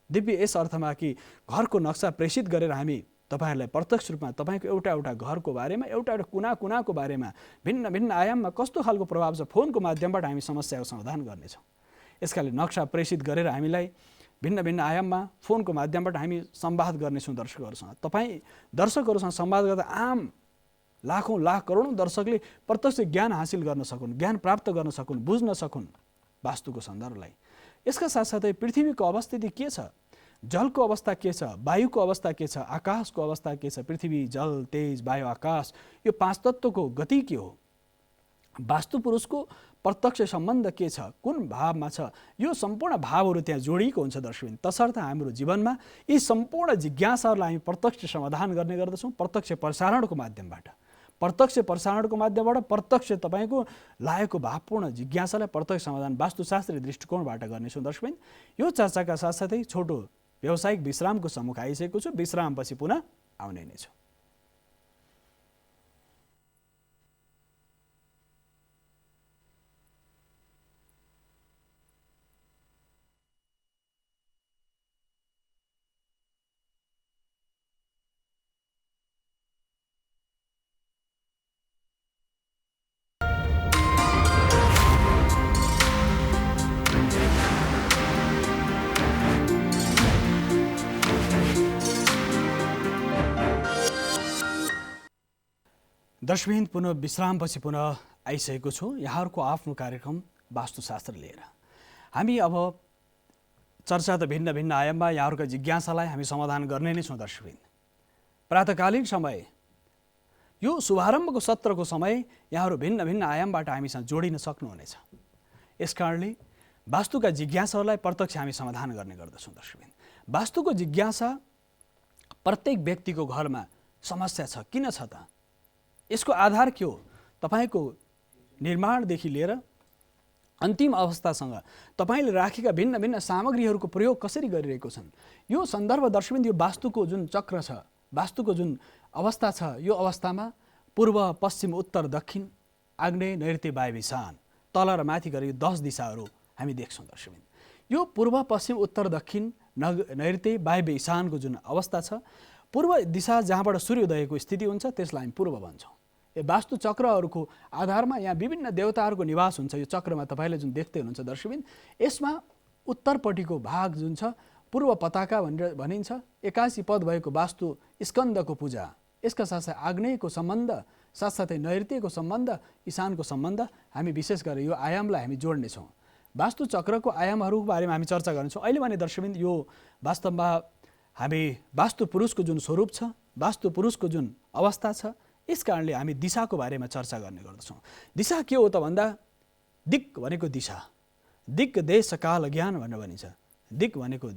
दिव्य यस अर्थमा कि घरको नक्सा प्रेषित गरेर हामी तपाईँहरूलाई प्रत्यक्ष रूपमा तपाईँको एउटा एउटा घरको बारेमा, एउटा एउटा कुना कुनाको बारेमा, भिन्न भिन्न आयाममा कस्तो खालको प्रभाव छ फोनको माध्यमबाट हामी समस्याको समाधान गर्नेछौँ। यसकाले नक्सा प्रेषित गरेर हामीलाई भिन्न भिन्न आयाममा फोनको माध्यमबाट हामी संवाद गर्नेछौँ दर्शकहरूसँग। तपाईँ दर्शकहरूसँग संवाद गर्दा आम लाखौँ लाख करोडौँ दर्शकले प्रत्यक्ष ज्ञान हासिल गर्न सकुन्, ज्ञान प्राप्त गर्न सकुन्, बुझ्न सकुन् वास्तुको सन्दर्भलाई। यसका साथसाथै पृथ्वीको अवस्थिति के छ, जलको अवस्था के छ, वायुको अवस्था के छ, आकाशको अवस्था के छ, पृथ्वी जल तेज वायु आकाश यो पाँच तत्त्वको गति के हो, वास्तु पुरुषको प्रत्यक्ष सम्बन्ध के छ, कुन भावमा छ, यो सम्पूर्ण भावहरू त्यहाँ जोडिएको हुन्छ दर्शकबिन। तसर्थ हाम्रो जीवनमा यी सम्पूर्ण जिज्ञासाहरूलाई हामी प्रत्यक्ष समाधान गर्ने गर्दछौँ प्रत्यक्ष प्रसारणको माध्यमबाट। प्रत्यक्ष प्रसारणको माध्यमबाट प्रत्यक्ष तपाईँको लागेको भावपूर्ण जिज्ञासालाई प्रत्यक्ष समाधान वास्तुशास्त्रीय दृष्टिकोणबाट गर्नेछौँ दर्शकबिन। यो चर्चाका साथसाथै छोटो व्यावसायिक विश्रामको सम्मुख आइसकेको छु। विश्रामपछि पुनः आउने नै छु। दर्शकबिन पुनः विश्रामपछि पुनः आइसकेको छु यहाँहरूको आफ्नो कार्यक्रम वास्तुशास्त्र लिएर। हामी अब चर्चा त भिन्न भिन्न आयाममा यहाँहरूका जिज्ञासालाई हामी समाधान गर्ने नै छौँ दर्शकबिन। प्रातःकालीन समय यो शुभारम्भको सत्रको समय यहाँहरू भिन्न भिन्न आयामबाट हामीसँग जोडिन सक्नुहुनेछ। यसकारणले वास्तुका जिज्ञासाहरूलाई प्रत्यक्ष हामी समाधान गर्ने गर्दछौँ दर्शकबिन। वास्तुको जिज्ञासा प्रत्येक व्यक्तिको घरमा समस्या छ, किन छ त? यसको आधार के हो? तपाईँको निर्माणदेखि लिएर अन्तिम अवस्थासँग तपाईँले राखेका भिन्न भिन्न सामग्रीहरूको प्रयोग कसरी गरिरहेको छन्, यो सन्दर्भ दर्शकबिन यो वास्तुको जुन चक्र छ, वास्तुको जुन अवस्था छ, यो अवस्थामा पूर्व पश्चिम उत्तर दक्षिण आग्नेय नैऋत्य वायु ईशान तल र माथि गरी 10 दिशाहरू हामी देख्छौँ दर्शकबिन। यो पूर्व पश्चिम उत्तर दक्षिण नैऋत्य वायु ईशानको जुन अवस्था छ, पूर्व दिशा जहाँबाट सूर्योदयको स्थिति हुन्छ त्यसलाई हामी पूर्व भन्छौँ। यो वास्तु चक्रहरूको आधारमा यहाँ विभिन्न देवताहरूको निवास हुन्छ। यो चक्रमा तपाईँले जुन देख्दै हुनुहुन्छ दर्शकबिन, यसमा उत्तरपट्टिको भाग जुन छ पूर्व पताका भनेर भनिन्छ। 81 पद भएको वास्तु स्कन्दको पूजा, यसका साथसाथै आग्नेयको सम्बन्ध, साथसाथै नैऋत्यको सम्बन्ध, ईशानको सम्बन्ध हामी विशेष गरेर यो आयामलाई हामी जोड्नेछौँ। वास्तु चक्रको आयामहरूको बारेमा हामी चर्चा गर्नेछौँ। अहिले भने दर्शकबिन यो वास्तवमा हामी वास्तु पुरुषको जुन स्वरूप छ, वास्तु पुरुषको जुन अवस्था छ, यस कारणले हामी दिशाको बारेमा चर्चा गर्ने गर्दछौँ। दिशा के हो त भन्दा दिक् भनेको दिशा, दिक् देश काल ज्ञान भनेर भनिन्छ। दिक् भनेको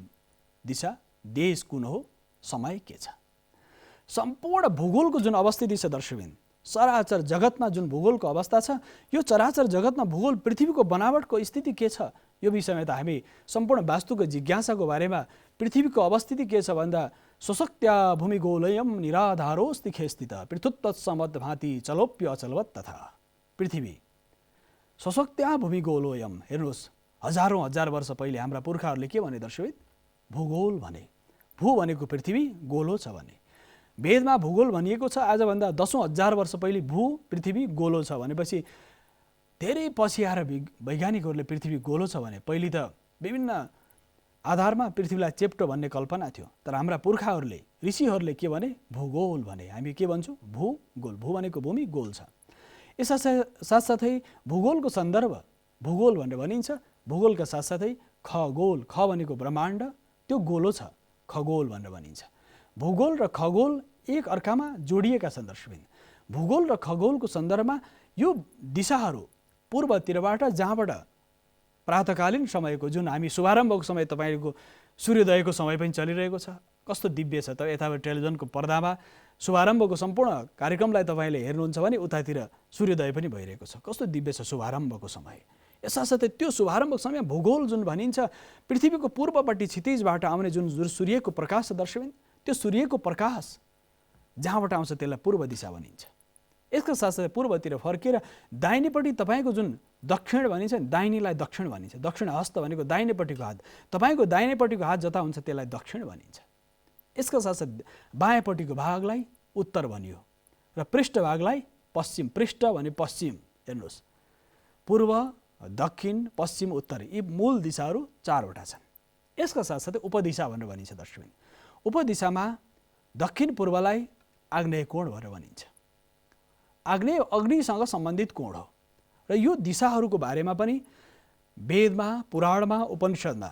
दिशा, देश कुन हो, समय के छ। सम्पूर्ण भूगोलको जुन अवस्थिति छ दर्शकबिन, चराचर जगतमा जुन भूगोलको अवस्था छ, यो चराचर जगतमा भूगोल पृथ्वीको बनावटको स्थिति के छ, यो विषयमा त हामी सम्पूर्ण वास्तुको जिज्ञासाको बारेमा पृथ्वीको अवस्थिति के छ भन्दा स्वशक्त्या भूमिगोलयम निराधारोस्ति खेस्थित पृथुत्तत्समद भाति चलोप्य अचलवत् तथा। पृथ्वी स्वशक्त्या भूमिगोलयम, हेर्नुहोस् हजारौँ हजार वर्ष पहिले हाम्रा पुर्खाहरूले के भने दर्शवित? भूगोल भने। भू भनेको पृथ्वी, गोलो छ भने। वेदमा भूगोल भनिएको छ। आजभन्दा 10,000 वर्ष पहिले भू पृथ्वी गोलो छ भनेपछि धेरै पछि आएर वैज्ञानिकहरूले पृथ्वी गोलो छ भने पहिले त विभिन्न आधारमा पृथ्वीलाई चेप्टो भन्ने कल्पना थियो। तर हाम्रा पुर्खाहरूले, ऋषिहरूले के भने? भूगोल भने। हामी के भन्छौँ? भूगोल। भू भनेको भूमि, गोल छ। यस साथसाथै भूगोलको सन्दर्भ भूगोल भनेर भनिन्छ। भूगोलका साथसाथै खगोल, ख भनेको ब्रह्माण्ड, त्यो गोलो छ, खगोल भनेर भनिन्छ। भूगोल र खगोल एक अर्कामा जोडिएका छन् दर्शकबिन। भूगोल र खगोलको सन्दर्भमा यो दिशाहरू पूर्वतिरबाट जहाँबाट प्रातकालीन समयको जुन हामी शुभारम्भको समय तपाईँको सूर्योदयको समय पनि चलिरहेको छ, कस्तो दिव्य छ त। यताबाट टेलिभिजनको पर्दामा शुभारम्भको सम्पूर्ण कार्यक्रमलाई तपाईँले हेर्नुहुन्छ भने उतातिर सूर्योदय पनि भइरहेको छ। कस्तो दिव्य छ शुभारम्भको समय। यससाथै त्यो शुभारम्भको समय भूगोल जुन भनिन्छ, पृथ्वीको पूर्वपट्टि क्षितिजबाट आउने जुन सूर्यको प्रकाश छ दर्शकबिन, त्यो सूर्यको प्रकाश जहाँबाट आउँछ त्यसलाई पूर्व दिशा भनिन्छ। यसका साथसाथै पूर्वतिर फर्केर दाहिनेपट्टि तपाईँको जुन दक्षिण भनिन्छ, दाहिनेलाई दक्षिण भनिन्छ। दक्षिण हस्त भनेको दाहिनेपट्टिको हात। तपाईँको दाहिनेपट्टिको हात जता हुन्छ त्यसलाई दक्षिण भनिन्छ। यसका साथसाथै बायाँपट्टिको भागलाई उत्तर भनियो र पृष्ठ भागलाई पश्चिम। पृष्ठ भने पश्चिम, हेर्नुहोस्, पूर्व, दक्षिण, पश्चिम, उत्तर, यी मूल दिशाहरू 4वटा छन्। यसका साथसाथै उपदिशा भनेर भनिन्छ दर्शकबिन। उपदिशामा दक्षिण पूर्वलाई आग्नेय कोण भनेर भनिन्छ। आग्नेय अग्निसँग सम्बन्धित कोण हो र यो दिशाहरूको बारेमा पनि वेदमा, पुराणमा, उपनिषदमा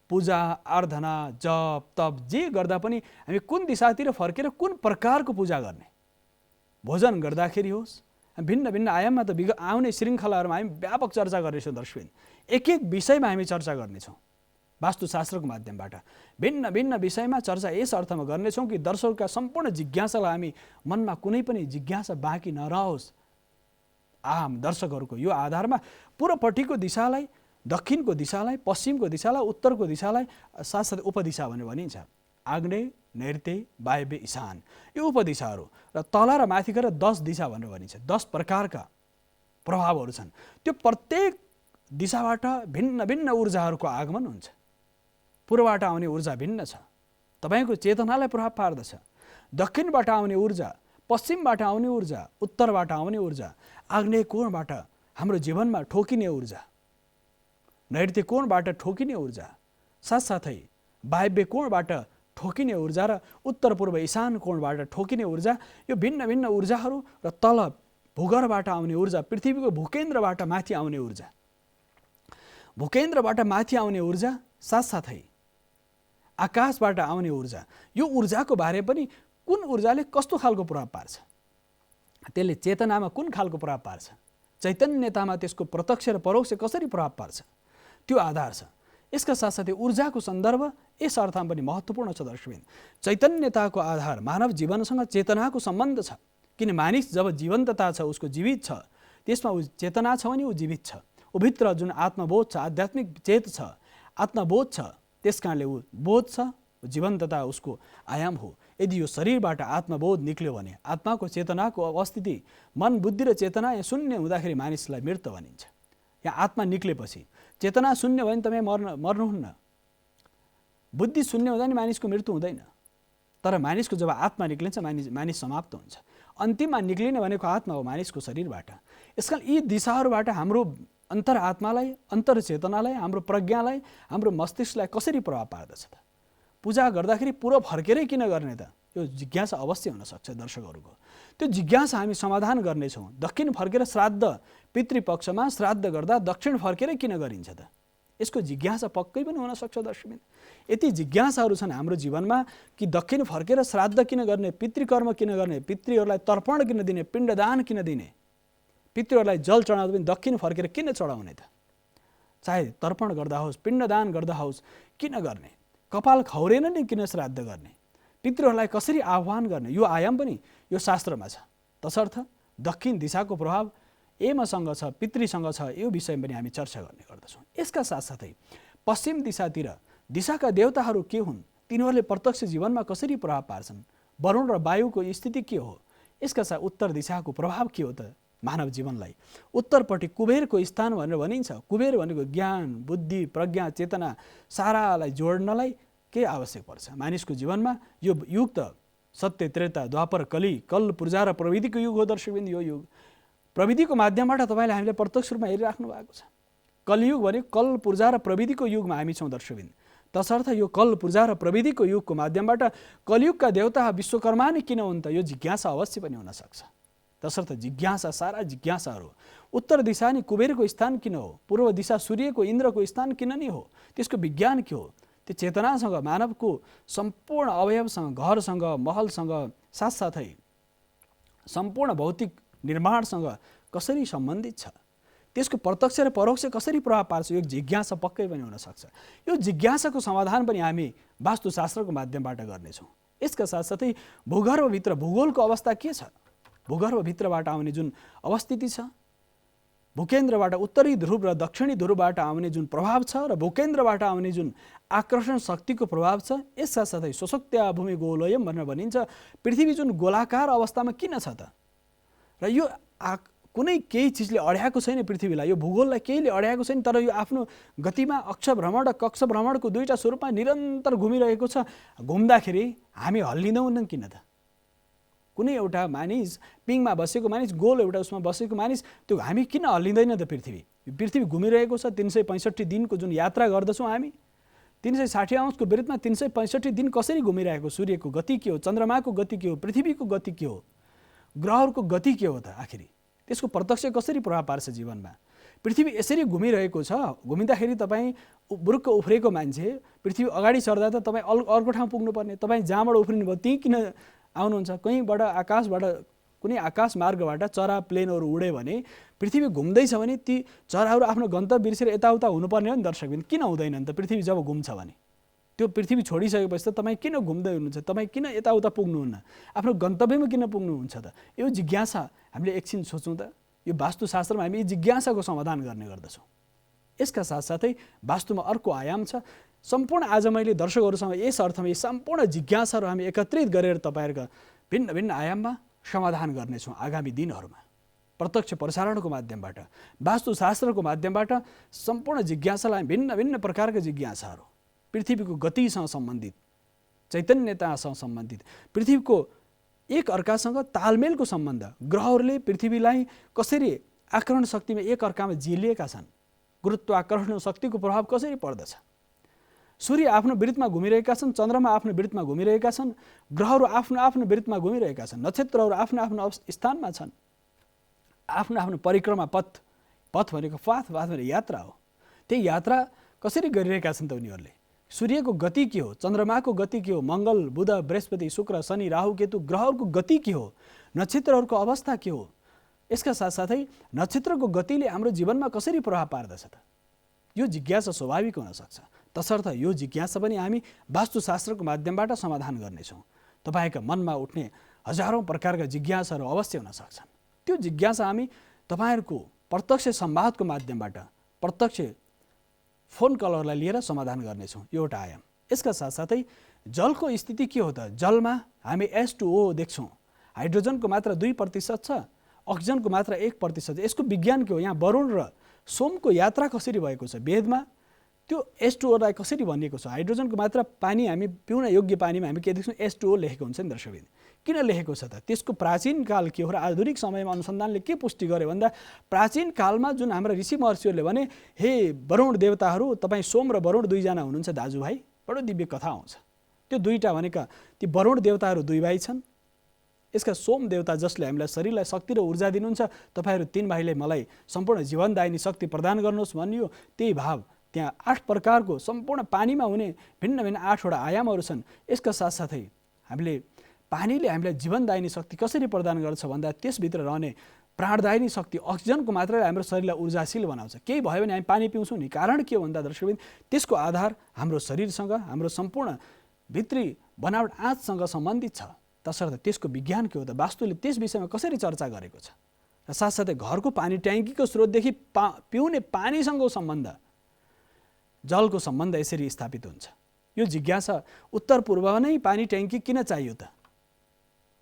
पूजा, आराधना, जप, तप जे गर्दा पनि हामी कुन दिशातिर फर्केर कुन प्रकारको पूजा गर्ने, भोजन गर्दाखेरि होस्, भिन्न भिन्न आयाममा त आउने श्रृङ्खलाहरूमा हामी व्यापक चर्चा गर्नेछौँ दर्शकबिन। एक एक विषयमा हामी चर्चा गर्नेछौँ। वास्तुशास्त्रको माध्यमबाट भिन्न भिन्न विषयमा चर्चा यस अर्थमा गर्नेछौँ कि दर्शकका सम्पूर्ण जिज्ञासालाई हामी मनमा कुनै पनि जिज्ञासा बाँकी नरहोस्। आम दर्शकहरूको यो आधारमा पूर्वपट्टिको दिशालाई, दक्षिणको दिशालाई, पश्चिमको दिशालाई, उत्तरको दिशालाई साथसाथै उपदिशा भनेर भनिन्छ। आग्नेय, नैऋत्य, वायव्य, ईशान, यो उपदिशाहरू र तल र माथि गएर 10 दिशा भनेर भनिन्छ। 10 प्रकारका प्रभावहरू छन्। त्यो प्रत्येक दिशाबाट भिन्न भिन्न ऊर्जाहरूको आगमन हुन्छ। पूर्वबाट आउने ऊर्जा भिन्न छ, तपाईँको चेतनालाई प्रभाव पार्दछ। दक्षिणबाट आउने ऊर्जा, पश्चिमबाट आउने ऊर्जा, उत्तरबाट आउने ऊर्जा, आग्नेय कोणबाट हाम्रो जीवनमा ठोकिने ऊर्जा, नैऋत्य कोणबाट ठोकिने ऊर्जा, साथसाथै वायव्य कोणबाट ठोकिने ऊर्जा र उत्तर पूर्व ईशान कोणबाट ठोकिने ऊर्जा, यो भिन्न भिन्न ऊर्जाहरू र तल भूगर्भबाट आउने ऊर्जा, पृथ्वीको भूकेन्द्रबाट माथि आउने ऊर्जा, भूकेन्द्रबाट माथि आउने ऊर्जा, साथसाथै आकाशबाट आउने ऊर्जा, यो ऊर्जाको बारे पनि कुन ऊर्जाले कस्तो खालको प्रभाव पार्छ, त्यसले चेतनामा कुन खालको प्रभाव पार्छ, चैतन्यतामा त्यसको प्रत्यक्ष र परोक्ष कसरी प्रभाव पार्छ, त्यो आधार छ। यसका साथसाथै ऊर्जाको सन्दर्भ यस अर्थमा पनि महत्त्वपूर्ण छ दर्शकबिन। चैतन्यताको आधार मानव जीवनसँग चेतनाको सम्बन्ध छ। किन मानिस जब जीवन्तता छ, उसको जीवित छ, त्यसमा ऊ चेतना छ भने ऊ जीवित छ। ऊभित्र जुन आत्मबोध छ, आध्यात्मिक चेत छ, आत्मबोध छ, त्यस कारणले ऊ बोध छ, जीवन्तता उसको आयाम हो। यदि यो शरीरबाट आत्मबोध निक्ल्यो भने, आत्माको चेतनाको अवस्थिति, मन, बुद्धि र चेतना यहाँ शून्य हुँदाखेरि मानिसलाई मृत भनिन्छ। यहाँ आत्मा निक्लेपछि चेतना शून्य भयो भने तपाईँ मर्नुहुन्न। बुद्धि शून्य हुँदा नि मानिसको मृत्यु हुँदैन। तर मानिसको जब आत्मा निक्लिन्छ मानिस समाप्त हुन्छ। अन्तिममा निक्लिने भनेको आत्मा हो मानिसको शरीरबाट। यसकारण यी दिशाहरूबाट हाम्रो अन्तर आत्मालाई, अन्तर चेतनालाई, हाम्रो प्रज्ञालाई, हाम्रो मस्तिष्कलाई कसरी प्रभाव पार्दछ त? पूजा गर्दाखेरि पूर्व फर्केरै किन गर्ने त? यो जिज्ञासा अवश्य हुनसक्छ दर्शकहरूको। त्यो जिज्ञासा हामी समाधान गर्नेछौँ। दक्षिण फर्केर श्राद्ध, पितृपक्षमा श्राद्ध गर्दा दक्षिण फर्केरै किन गरिन्छ त? यसको जिज्ञासा पक्कै पनि हुनसक्छ दर्शकबिन। यति जिज्ञासाहरू छन् हाम्रो जीवनमा कि दक्षिण फर्केर श्राद्ध किन गर्ने, पितृकर्म किन गर्ने, पितृहरूलाई तर्पण किन दिने, पिण्डदान किन दिने, पितृहरूलाई जल चढाउँदा पनि दक्षिण फर्केर किन चढाउने त? चाहे तर्पण गर्दा होस्, पिण्डदान गर्दा होस्, किन गर्ने? कपाल खौरेन नि किन श्राद्ध गर्ने? पितृहरूलाई कसरी आह्वान गर्ने? यो आयाम पनि यो शास्त्रमा छ। तसर्थ दक्षिण दिशाको प्रभाव एमसँग छ, पितृसँग छ, यो विषयमा पनि हामी चर्चा गर्ने गर्दछौँ। यसका साथसाथै पश्चिम दिशातिर दिशाका देवताहरू के हुन्, तिनीहरूले प्रत्यक्ष जीवनमा कसरी प्रभाव पार्छन्, वरुण र वायुको स्थिति के हो, यसका साथ उत्तर दिशाको प्रभाव के हो त, मानव जीवनलाई उत्तरपट्टि कुबेरको स्थान भनेर भनिन्छ। कुबेर भनेको ज्ञान, बुद्धि, प्रज्ञा, चेतना सारालाई जोड्नलाई के आवश्यक पर्छ? मानिसको जीवनमा यो युग त सत्य, त्रेता, द्वापर, कली, कल, पूर्जा र प्रविधिको युग हो। दर्शकबिन्द, यो युग प्रविधिको माध्यमबाट तपाईँले हामीले प्रत्यक्ष रूपमा हेरिराख्नु भएको छ। कलियुग भनेको कल, पूर्जा र प्रविधिको युगमा हामी छौँ दर्शकबिन्द। तसर्थ यो कल, पूर्जा र प्रविधिको युगको माध्यमबाट कलियुगका देवता विश्वकर्मा नै किन हुन् त? यो जिज्ञासा अवश्य पनि हुनसक्छ। तसर्थ जिज्ञासा, सारा जिज्ञासाहरू उत्तर दिशा नि कुबेरको स्थान किन हो? पूर्व दिशा सूर्यको, इन्द्रको स्थान किन नि हो? त्यसको विज्ञान के हो? त्यो चेतनासँग, मानवको सम्पूर्ण अवयवसँग, घरसँग, महलसँग, साथसाथै सम्पूर्ण भौतिक निर्माणसँग कसरी सम्बन्धित छ? त्यसको प्रत्यक्ष र परोक्ष कसरी प्रभाव पार्छ? यो जिज्ञासा पक्कै पनि हुनसक्छ। यो जिज्ञासाको समाधान पनि हामी वास्तुशास्त्रको माध्यमबाट गर्नेछौँ। यसका साथसाथै भूगर्भभित्र भूगोलको अवस्था के छ? भूगर्भभित्रबाट आउने जुन अवस्थिति छ, भूकेन्द्रबाट उत्तरी ध्रुव र दक्षिणी ध्रुवबाट आउने जुन प्रभाव छ र भूकेन्द्रबाट आउने जुन आकर्षण शक्तिको प्रभाव छ, यस साथसाथै स्वशक्त्या भूमि गोलयम भनेर भनिन्छ। पृथ्वी जुन गोलाकार अवस्थामा किन छ त? र यो कुनै केही चिजले अड्याएको छैन पृथ्वीलाई, यो भूगोललाई केहीले अड्याएको छैन, तर यो आफ्नो गतिमा अक्ष भ्रमण र कक्ष भ्रमणको दुईटा स्वरूपमा निरन्तर घुमिरहेको छ। घुम्दाखेरि हामी हल्लिँदैनौँ किन त? कुनै एउटा मानिस, पिङमा बसेको मानिस, गोल एउटा उसमा बसेको मानिस, त्यो हामी किन हल्लिँदैन त? पृथ्वी घुमिरहेको छ। 365 दिनको जुन यात्रा गर्दछौँ हामी, 360 अंशको विरुद्धमा 365 दिन कसरी घुमिरहेको? सूर्यको गति के हो? चन्द्रमाको गति के हो? पृथ्वीको गति के हो? ग्रहहरूको गति के हो त? आखिरी त्यसको प्रत्यक्ष कसरी प्रभाव पार्छ जीवनमा? पृथ्वी यसरी घुमिरहेको छ, घुमिँदाखेरि तपाईँ बुरुक्क उफ्रेको मान्छे पृथ्वी अगाडि सर्दा त तपाईँ अर्को ठाउँ पुग्नुपर्ने, तपाईँ जहाँबाट उफ्रिनु भयो त्यहीँ किन आउनुहुन्छ? कहीँबाट आकाशबाट, कुनै आकाश मार्गबाट चरा प्लेनहरू उड्यो भने, पृथ्वी घुम्दैछ भने ती चराहरू आफ्नो गन्तव्य बिर्सेर यताउता हुनुपर्ने हो नि दर्शकबिन। किन हुँदैनन् त? पृथ्वी जब घुम्छ भने त्यो पृथ्वी छोडिसकेपछि त तपाईँ किन घुम्दै हुनुहुन्छ? तपाईँ किन यताउता पुग्नुहुन्न? आफ्नो गन्तव्यमा किन पुग्नुहुन्छ त? यो जिज्ञासा हामीले एकछिन सोचौँ त। यो वास्तुशास्त्रमा हामी जिज्ञासाको समाधान गर्ने गर्दछौँ। यसका साथसाथै वास्तुमा अर्को आयाम छ। सम्पूर्ण आज मैले दर्शकहरूसँग यस अर्थमा यी सम्पूर्ण जिज्ञासाहरू हामी एकत्रित गरेर तपाईँहरूका भिन्न भिन्न आयाममा समाधान गर्नेछौँ आगामी दिनहरूमा। प्रत्यक्ष प्रसारणको माध्यमबाट, वास्तुशास्त्रको माध्यमबाट सम्पूर्ण जिज्ञासालाई, भिन्न भिन्न प्रकारका जिज्ञासाहरू, पृथ्वीको गतिसँग सम्बन्धित, चैतन्यतासँग सम्बन्धित, पृथ्वीको एक अर्कासँग तालमेलको सम्बन्ध, ग्रहहरूले पृथ्वीलाई कसरी आकर्षण शक्तिमा एक अर्कामा जिलिएका छन्, गुरुत्वाकर्षण शक्तिको प्रभाव कसरी पर्दछ, सूर्य आफ्नो वृत्तमा घुमिरहेका छन्, चन्द्रमा आफ्नो वृत्तमा घुमिरहेका छन्, ग्रहहरू आफ्नो आफ्नो वृत्तमा घुमिरहेका छन्, नक्षत्रहरू आफ्नो आफ्नो स्थानमा छन्, आफ्नो आफ्नो परिक्रमा पथ भनेको पाथ भनेको यात्रा हो। त्यही यात्रा कसरी गरिरहेका छन् त उनीहरूले? सूर्यको गति के हो? चन्द्रमाको गति के हो? मङ्गल, बुध, बृहस्पति, शुक्र, शनि, राहु, केतु ग्रहहरूको गति के हो? नक्षत्रहरूको अवस्था के हो? यसका साथसाथै नक्षत्रको गतिले हाम्रो जीवनमा कसरी प्रभाव पार्दछ त? यो जिज्ञासा स्वाभाविक हुन सक्छ। तसर्थ यो जिज्ञासा पनि हामी वास्तुशास्त्रको माध्यमबाट समाधान गर्नेछौँ। तपाईँका मनमा उठ्ने हजारौँ प्रकारका जिज्ञासाहरू अवश्य हुन सक्छन्। त्यो जिज्ञासा हामी तपाईँहरूको प्रत्यक्ष संवादको माध्यमबाट, प्रत्यक्ष फोन कलरलाई लिएर समाधान गर्नेछौँ। यो एउटा आयाम। यसका साथसाथै जलको स्थिति के हो त? जलमा हामी H2O देख्छौँ। हाइड्रोजनको मात्रा 2% छ, अक्सिजनको मात्रा 1% छ। यसको विज्ञान के हो? यहाँ वरुण र सोमको यात्रा कसरी भएको छ? वेदमा त्यो H2O लाई कसरी भनिएको छ? हाइड्रोजनको मात्रा पानी हामी पिउन योग्य पानीमा हामी के देख्छौँ? H2O लेखेको हुन्छ नि दर्शकबिन। किन लेखेको छ त? त्यसको प्राचीन काल के हो र आधुनिक समयमा अनुसन्धानले के पुष्टि गर्यो भन्दा, प्राचीन कालमा जुन हाम्रा ऋषि महर्षिहरूले भने, हे वरुण देवताहरू, तपाईँ सोम र वरुण दुईजना हुनुहुन्छ दाजुभाइ, बडो दिव्य कथा आउँछ। त्यो दुईटा भनेका ती वरुण देवताहरू दुई भाइ छन्। यसका सोम देवता जसले हामीलाई शरीरलाई शक्ति र ऊर्जा दिनुहुन्छ, तपाईँहरू 3 भाइले मलाई सम्पूर्ण जीवनदायिनी शक्ति प्रदान गर्नुहोस् भनियो। त्यही भाव त्यहाँ 8 प्रकारको सम्पूर्ण पानीमा हुने भिन्न भिन्न 8वटा आयामहरू छन्। यसका साथसाथै पानीले हामीलाई जीवनदायिनी शक्ति कसरी प्रदान गर्छ भन्दा, त्यसभित्र रहने प्राणदायिनी शक्ति अक्सिजनको मात्राले हाम्रो शरीरलाई ऊर्जाशील बनाउँछ। केही भयो भने हामी पानी पिउँछौँ नि, कारण के हो भन्दा दर्शकबिन, त्यसको आधार हाम्रो शरीरसँग, हाम्रो सम्पूर्ण भित्री बनावट आँचसँग सम्बन्धित छ। तसर्थ त्यसको विज्ञान के हो त? वास्तुले त्यस विषयमा कसरी चर्चा गरेको छ? र साथसाथै घरको पानी ट्याङ्कीको स्रोतदेखि पिउने पानीसँगको सम्बन्ध, जलको सम्बन्ध यसरी स्थापित हुन्छ। यो जिज्ञासा उत्तर पूर्वमा नै पानी ट्याङ्की किन चाहियो त?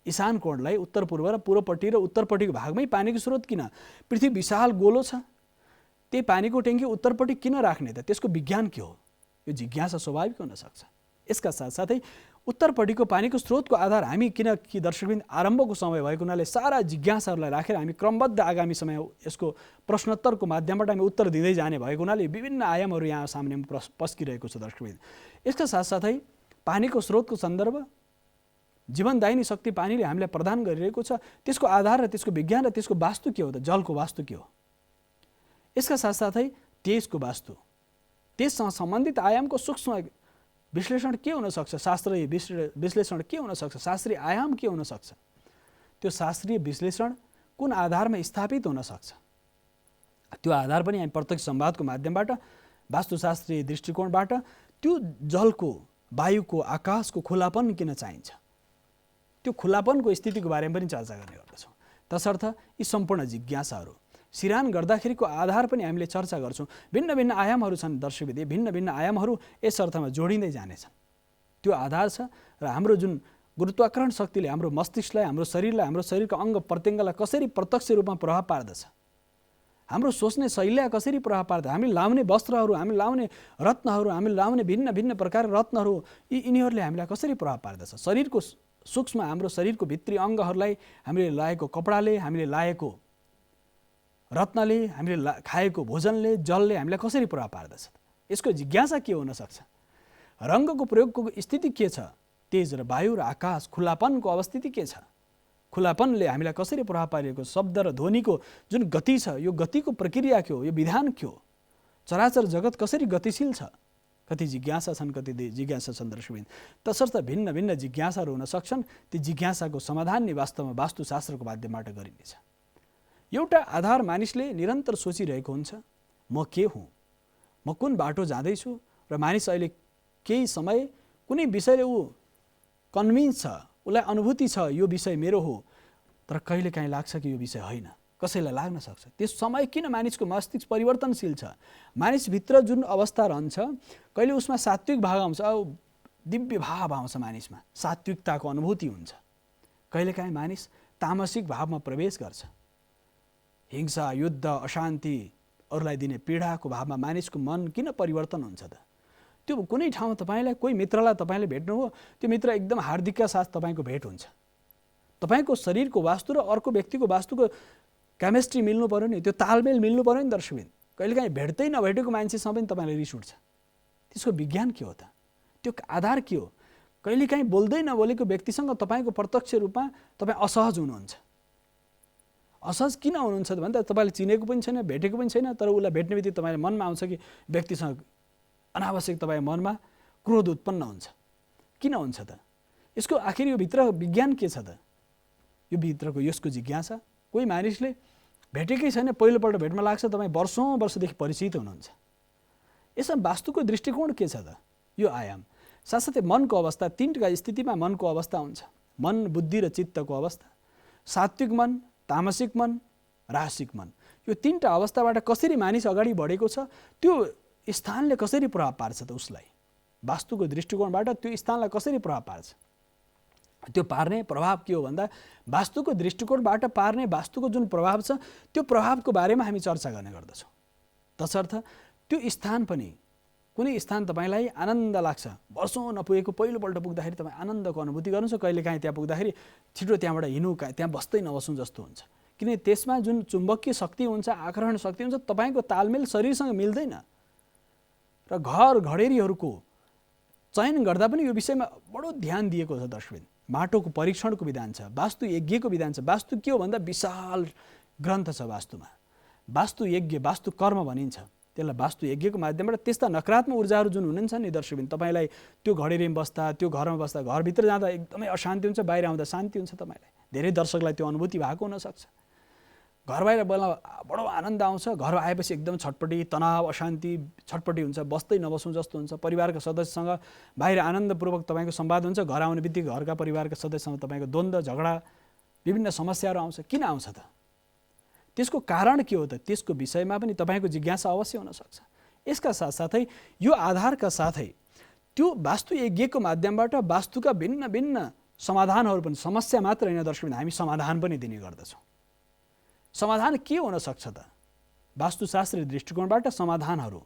इशान कोणलाई उत्तर पूर्व र पूर्वपट्टि र उत्तरपट्टिको भागमै पानीको स्रोत किन? पृथ्वी विशाल गोलो छ, त्यही पानीको ट्याङ्की उत्तरपट्टि किन राख्ने त? त्यसको विज्ञान के हो? यो जिज्ञासा स्वाभाविक हुन सक्छ। यसका साथसाथै उत्तरपट्टिको पानीको स्रोतको आधार हामी, किनकि दर्शकबिन आरम्भको समय भएको हुनाले सारा जिज्ञासाहरूलाई राखेर हामी क्रमबद्ध आगामी समय यसको प्रश्नोत्तरको माध्यमबाट हामी उत्तर दिँदै जाने भएको हुनाले विभिन्न आयामहरू यहाँ सामने पस्किरहेको छ दर्शकबिन। यसका साथसाथै पानीको स्रोतको सन्दर्भ, जीवनदायिनी शक्ति पानीले हामीलाई प्रदान गरिरहेको छ, त्यसको आधार र त्यसको विज्ञान र त्यसको वास्तु के हो त? जलको वास्तु के हो? यसका साथसाथै तेजको वास्तु, त्यससँग सम्बन्धित आयामको सूक्ष्म विश्लेषण के हुन सक्छ? शास्त्रीय विश्लेषण के हुन सक्छ? शास्त्रीय आयाम के हुन सक्छ? त्यो शास्त्रीय विश्लेषण कुन आधारमा स्थापित हुन सक्छ? त्यो आधार पनि हामी प्रत्यक्ष संवादको माध्यमबाट, वास्तुशास्त्रीय दृष्टिकोणबाट त्यो जलको, वायुको, आकाशको खुलापन किन चाहिन्छ, त्यो खुलापनको स्थितिको बारेमा पनि चर्चा गर्ने गर्दछौँ। तसर्थ यी सम्पूर्ण जिज्ञासाहरू सिरान गर्दाखेरिको आधार पनि हामीले चर्चा गर्छौँ। भिन्न भिन्न आयामहरू छन् दर्शकवृन्द, भिन्न भिन्न आयामहरू यस अर्थमा जोडिँदै जानेछन्। त्यो आधार छ र हाम्रो जुन गुरुत्वाकर्षण शक्तिले हाम्रो मस्तिष्कलाई, हाम्रो शरीरलाई, हाम्रो शरीरको अङ्ग प्रत्यङ्गलाई कसरी प्रत्यक्ष रूपमा प्रभाव पार्दछ, हाम्रो सोच्ने शैलीलाई कसरी प्रभाव पार्दछ, हामीले लाउने वस्त्रहरू, हामीले लाउने रत्नहरू, हामीले लाउने भिन्न भिन्न प्रकारका रत्नहरू, यिनीहरूले हामीलाई कसरी प्रभाव पार्दछ, शरीरको सूक्ष्म, हाम्रो शरीरको भित्री अङ्गहरूलाई हामीले लाएको कपडाले, हामीले लाएको रत्नले, हामीले खाएको भोजनले, जलले हामीलाई कसरी प्रभाव पार्दछ? यसको जिज्ञासा के हुन सक्छ? रङ्गको प्रयोगको स्थिति के छ? तेज र वायु र आकाश, खुलापनको अवस्थिति के छ? खुलापनले हामीलाई कसरी प्रभाव पारेको? शब्द र ध्वनिको जुन गति छ, यो गतिको प्रक्रिया के हो? यो विधान के हो? चराचर जगत कसरी गतिशील छ? कति जिज्ञासा छन्, कति जिज्ञासा छन् दर्शकबिन। तसर्थ भिन्न भिन्न जिज्ञासाहरू हुन सक्छन्। ती जिज्ञासाको समाधान नै वास्तवमा वास्तुशास्त्रको माध्यमबाट गरिनेछ। एउटा आधार मानिसले निरन्तर सोचिरहेको हुन्छ, म के हुँ, म कुन बाटो जाँदैछु, र मानिस अहिले केही समय कुनै विषयले ऊ कन्भिन्स छ, उसलाई अनुभूति छ यो विषय मेरो हो, तर कहिलेकाहीँ लाग्छ कि यो विषय होइन, कसैलाई लाग्न सक्छ। त्यस समय किन मानिसको मस्तिष्क परिवर्तनशील छ? मानिसभित्र जुन अवस्था रहन्छ, कहिले उसमा सात्विक भाव आउँछ, दिव्य भाव आउँछ, मानिसमा सात्विकताको अनुभूति हुन्छ। कहिलेकाहीँ मानिस तामसिक भावमा प्रवेश गर्छ, हिंसा, युद्ध, अशान्ति, अरूलाई दिने पीडाको भावमा मानिसको मन किन परिवर्तन हुन्छ त? त्यो कुनै ठाउँमा तपाईँलाई कोही मित्रलाई तपाईँले भेट्नु हो, त्यो मित्र एकदम हार्दिकका साथ तपाईँको भेट हुन्छ, तपाईँको शरीरको वास्तु र अर्को व्यक्तिको वास्तुको केमिस्ट्री मिल्नु पर्यो नि, त्यो तालमेल मिल्नु पर्यो नि दर्शकबिन। कहिलेकाहीँ भेट्दै नभेटेको मान्छेसँग पनि तपाईँलाई रिस उठ्छ। त्यसको विज्ञान के हो त? त्यो आधार के हो? कहिलेकाहीँ बोल्दै नबोलेको व्यक्तिसँग तपाईँको प्रत्यक्ष रूपमा तपाईँ असहज हुनुहुन्छ। असहज किन हुनुहुन्छ भन्दा तपाईँले चिनेको पनि छैन, भेटेको पनि छैन, तर उसलाई भेट्ने बित्तिकै तपाईँले मनमा आउँछ कि व्यक्तिसँग अनावश्यक तपाईँ मनमा क्रोध उत्पन्न हुन्छ। किन हुन्छ त? यसको आखिर यो भित्र विज्ञान के छ त? यो भित्रको यसको जिज्ञासा कोही मानिसले भेटेकै छैन, पहिलोपल्ट भेटमा लाग्छ, तपाईँ वर्षौँ वर्षदेखि परिचित हुनुहुन्छ। यसमा वास्तुको दृष्टिकोण के छ त? यो आयाम साथसाथै मनको अवस्था, तीनटा स्थितिमा मनको अवस्था हुन्छ। मन, बुद्धि र चित्तको अवस्था, सात्विक मन, तामसिक मन, रासिक मन। यो तीनटा अवस्थाबाट कसरी मानिस अगाडि बढेको छ, त्यो स्थानले कसरी प्रभाव पार्छ त उसलाई? वास्तुको दृष्टिकोणबाट त्यो स्थानलाई कसरी प्रभाव पार्छ? त्यो पार्ने प्रभाव के हो भन्दा वास्तुको दृष्टिकोणबाट पार्ने वास्तुको जुन प्रभाव छ, त्यो प्रभावको बारेमा हामी चर्चा गर्ने गर्दछौँ। तसर्थ त्यो स्थान पनि, कुनै स्थान तपाईँलाई आनन्द लाग्छ, वर्षौँ नपुगेको पहिलोपल्ट पुग्दाखेरि तपाईँ आनन्दको अनुभूति गर्नुहुन्छ, कहिलेकाहीँ त्यहाँ पुग्दाखेरि छिटो त्यहाँबाट हिँड्नु, त्यहाँ बस्दै नबस्नु जस्तो हुन्छ। किन त्यसमा जुन चुम्बकीय शक्ति हुन्छ, आकर्षण शक्ति हुन्छ, तपाईँको तालमेल शरीरसँग मिल्दैन। र घर घडेरीहरूको चयन गर्दा पनि यो विषयमा बडो ध्यान दिएको छ दर्शकबिन। माटोको परीक्षणको विधान छ, वास्तु यज्ञको विधान छ। वास्तु के हो भन्दा विशाल ग्रन्थ छ वास्तुमा। वास्तु यज्ञ, वास्तु कर्म भनिन्छ त्यसलाई। वास्तु यज्ञको माध्यमबाट त्यस्ता नकारात्मक ऊर्जाहरू जुन हुनुहुन्छ नि दर्शकबिन, तपाईँलाई त्यो घडेरीमा बस्दा, त्यो घरमा बस्दा, घरभित्र जाँदा एकदमै अशान्ति हुन्छ, बाहिर आउँदा शान्ति हुन्छ। तपाईँलाई धेरै दर्शकलाई त्यो अनुभूति भएको हुनसक्छ। घर बाहिर बोल्न बडो आनन्द आउँछ, घर आएपछि एकदम छटपटी, तनाव, अशान्ति, छटपटी हुन्छ, बस्दै नबस्नु जस्तो हुन्छ। परिवारका सदस्यसँग बाहिर आनन्दपूर्वक तपाईँको संवाद हुन्छ, घर आउने बित्तिकै घरका परिवारका सदस्यसँग तपाईँको द्वन्द्व, झगडा, विभिन्न समस्याहरू आउँछ। किन आउँछ त? त्यसको कारण के हो त? त्यसको विषयमा पनि तपाईँको जिज्ञासा अवश्य हुनसक्छ। यसका साथसाथै यो आधारका साथै त्यो वास्तु यज्ञको माध्यमबाट वास्तुका भिन्न भिन्न समाधानहरू पनि, समस्या मात्र होइन दर्शकबिन, हामी समाधान पनि दिने गर्दछौँ। समाधान के हुन सक्छ त? वास्तुशास्त्रीय दृष्टिकोणबाट समाधानहरू,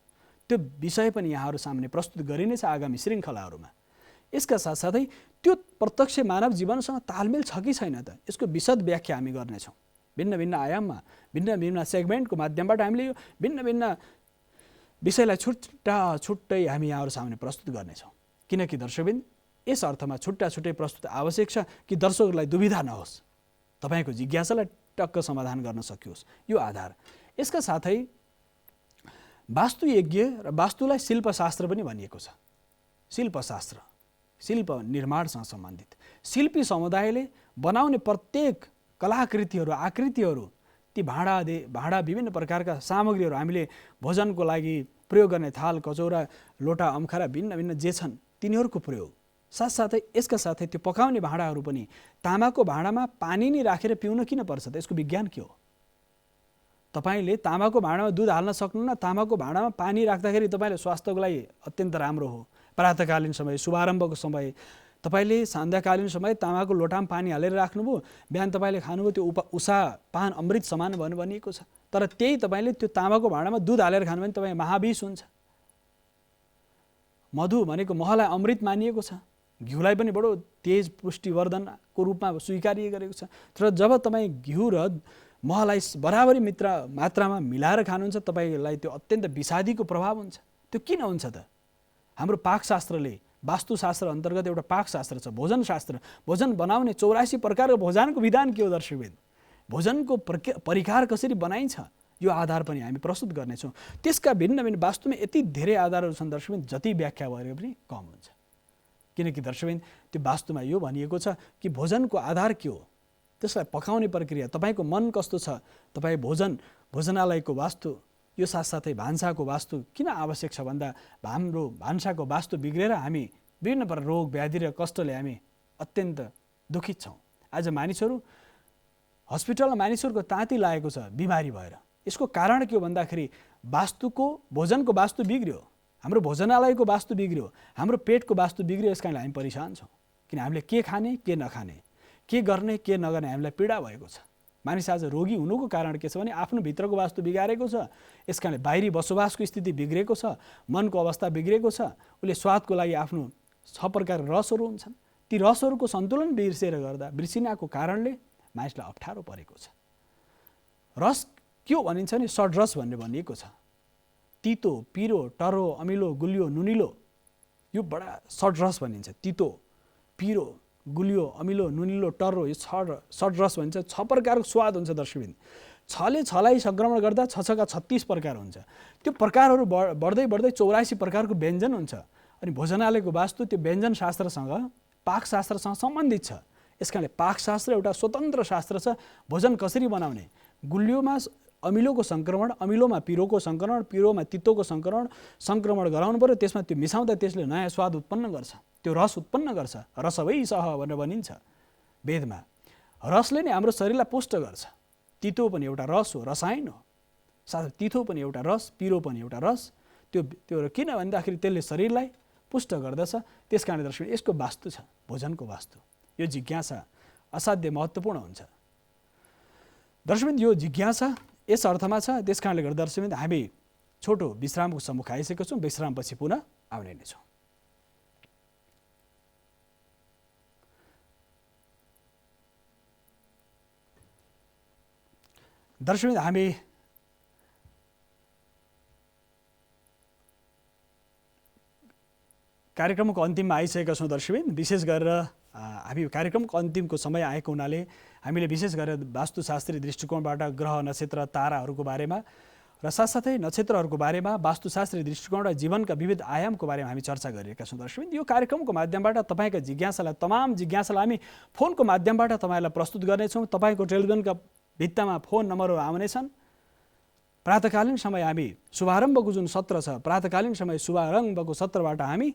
त्यो विषय पनि यहाँहरू सामने प्रस्तुत गरिनेछ आगामी श्रृङ्खलाहरूमा। यसका साथसाथै त्यो प्रत्यक्ष मानव जीवनसँग तालमेल छ कि छैन त, यसको विशद व्याख्या हामी गर्नेछौँ। भिन्न भिन्न आयाममा, भिन्न भिन्न सेगमेन्टको माध्यमबाट हामीले यो भिन्न भिन्न विषयलाई छुट्टै हामी यहाँहरू सामने प्रस्तुत गर्नेछौँ। किनकि दर्शकबिन, यस अर्थमा छुट्टा छुट्टै प्रस्तुत आवश्यक छ कि दर्शकहरूलाई दुविधा नहोस्, तपाईँको जिज्ञासालाई टक्क समाधान गर्न सकियोस्, यो आधार। यसका साथै वास्तुयज्ञ र वास्तुलाई शिल्पशास्त्र पनि भनिएको छ। शिल्पशास्त्र, शिल्प निर्माणसँग सम्बन्धित, शिल्पी समुदायले बनाउने प्रत्येक कलाकृतिहरू, आकृतिहरू, ती भाँडा विभिन्न प्रकारका सामग्रीहरू, हामीले भोजनको लागि प्रयोग गर्ने थाल, कचौरा, लोटा, अम्खारा, भिन्न भिन्न जे छन् तिनीहरूको प्रयोग, साथसाथै यसका साथै त्यो पकाउने भाँडाहरू पनि, तामाको भाँडामा पानी नै राखेर पिउन किन पर्छ त? यसको विज्ञान के हो? तपाईँले तामाको भाँडामा दुध हाल्न सक्नुहुन्न, तामाको भाँडामा पानी राख्दाखेरि तपाईँले स्वास्थ्यको लागि अत्यन्त राम्रो हो। प्रातःकालीन समय, शुभारम्भको समय, तपाईँले सन्ध्याकालीन समय तामाको लोटामा पानी हालेर राख्नुभयो, बिहान तपाईँले खानुभयो, त्यो उषा पान अमृत समान भनिएको छ। तर त्यही तपाईँले त्यो तामाको भाँडामा दुध हालेर खानुभयो भने तपाईँ महाविष हुन्छ। मधु भनेको महलाई अमृत मानिएको छ, घिउलाई पनि बडो तेज पुष्टिवर्धनको रूपमा स्वीकारिए गरेको छ। तर जब तपाईँ घिउ र महलाई बराबरी मात्रामा मिलाएर खानुहुन्छ, तपाईँलाई त्यो अत्यन्त विषादीको प्रभाव हुन्छ। त्यो किन हुन्छ त? हाम्रो पाकशास्त्रले, वास्तुशास्त्र अन्तर्गत एउटा पाकशास्त्र छ, भोजनशास्त्र। भोजन बनाउने 84 प्रकारको भोजनको विधान के हो दर्शकबिन? भोजनको परिकार कसरी बनाइन्छ, यो आधार पनि हामी प्रस्तुत गर्नेछौँ। त्यसका भिन्न भिन्न वास्तुमा यति धेरै आधारहरू छन् दर्शकबिन, जति व्याख्या गरेर पनि कम हुन्छ। किनकि दर्शकबिन, त्यो वास्तुमा यो भनिएको छ कि भोजनको आधार के हो, त्यसलाई पकाउने प्रक्रिया, तपाईँको मन कस्तो छ, तपाईँ भोजनालयको वास्तु, यो साथसाथै भान्साको वास्तु किन आवश्यक छ भन्दा, हाम्रो भान्साको वास्तु बिग्रेर हामी विभिन्न प्रकार रोग व्याधि र कष्टले हामी अत्यन्त दुखित छौँ। आज मानिसहरू हस्पिटलमा मानिसहरूको ताती लागेको छ बिमारी भएर। यसको कारण के हो भन्दाखेरि भोजनको वास्तु बिग्रियो, हाम्रो भोजनालयको वास्तु बिग्रियो, हाम्रो पेटको वास्तु बिग्रियो। यस कारणले हामी परेशान छौँ। किन हामीले के खाने के नखाने, के गर्ने के नगर्ने हामीलाई पीडा भएको छ। मानिस आज रोगी हुनुको कारण के छ भने आफ्नो भित्रको वास्तु बिगारेको छ। यस कारणले बाहिरी बसोबासको स्थिति बिग्रेको छ, मनको अवस्था बिग्रेको छ। उसले स्वादको लागि आफ्नो 6 प्रकारका रसहरू हुन्छन्, ती रसहरूको सन्तुलन बिर्सिनाको कारणले मानिसलाई अप्ठ्यारो परेको छ। रस के हो भनिन्छ नि, षड्रस भन्ने भनिएको छ। तितो, पिरो, टरो, अमिलो, गुलियो, नुनिलो, यो बडा षड्रस भनिन्छ। तितो, पिरो, गुलियो, अमिलो, नुनिलो, टर्रो, यो षड्रस भनिन्छ। 6 प्रकारको स्वाद हुन्छ दर्शकबिन। 6ले 6लाई सङ्क्रमण गर्दा 6 का 36 प्रकार हुन्छ। त्यो प्रकारहरू बढ्दै बढ्दै 84 प्रकारको व्यञ्जन हुन्छ। अनि भोजनालयको वास्तु त्यो व्यञ्जन शास्त्रसँग, पाकशास्त्रसँग सम्बन्धित छ। यस कारणले पाकशास्त्र एउटा स्वतन्त्र शास्त्र छ। भोजन कसरी बनाउने, गुलियोमा अमिलोको सङ्क्रमण, अमिलोमा पिरोको सङ्क्रमण, पिरोमा तितोको सङ्क्रमण गराउनु पर्यो। त्यसमा त्यो मिसाउँदा त्यसले नयाँ स्वाद उत्पन्न गर्छ, त्यो रस उत्पन्न गर्छ। रसवै सह भनेर भनिन्छ वेदमा। रसले नै हाम्रो शरीरलाई पुष्ट गर्छ। तितो पनि एउटा रस हो, रसायन हो। साथै तितो पनि एउटा रस, पिरो पनि एउटा रस। त्यो किन भन्दाखेरि त्यसले शरीरलाई पुष्ट गर्दछ। त्यस कारणले दर्शक यसको वास्तु छ, भोजनको वास्तु। यो जिज्ञासा असाध्य महत्त्वपूर्ण हुन्छ दर्शकबिन। यो जिज्ञासा यस अर्थमा छ। त्यस कारणले गर्दा दर्शकबिन हामी छोटो विश्रामको सम्मुख आइसकेका छौँ। विश्रामपछि पुनः आउने नै छौँ। दर्शकबिन हामी कार्यक्रमको अन्तिममा आइसकेका छौँ दर्शकबिन। विशेष गरेर हामी कार्यक्रमको अन्तिमको समय आएको हुनाले हामीले विशेष गरेर वास्तुशास्त्रीय दृष्टिकोणबाट ग्रह, नक्षत्र, ताराहरूको बारेमा र साथसाथै नक्षत्रहरूको बारेमा, वास्तुशास्त्रीय दृष्टिकोण र जीवनका विविध आयामको बारेमा हामी चर्चा गरिरहेका छौँ दर्शकबिन। यो कार्यक्रमको माध्यमबाट तपाईँका तमाम जिज्ञासालाई हामी फोनको माध्यमबाट तपाईँलाई प्रस्तुत गर्नेछौँ। तपाईँको टेलिभिजनका भित्तामा फोन नम्बरहरू आउनेछन्। प्रातःकालीन समय हामी शुभारम्भको जुन सत्र छ, प्रातःकालीन समय शुभारम्भको सत्रबाट हामी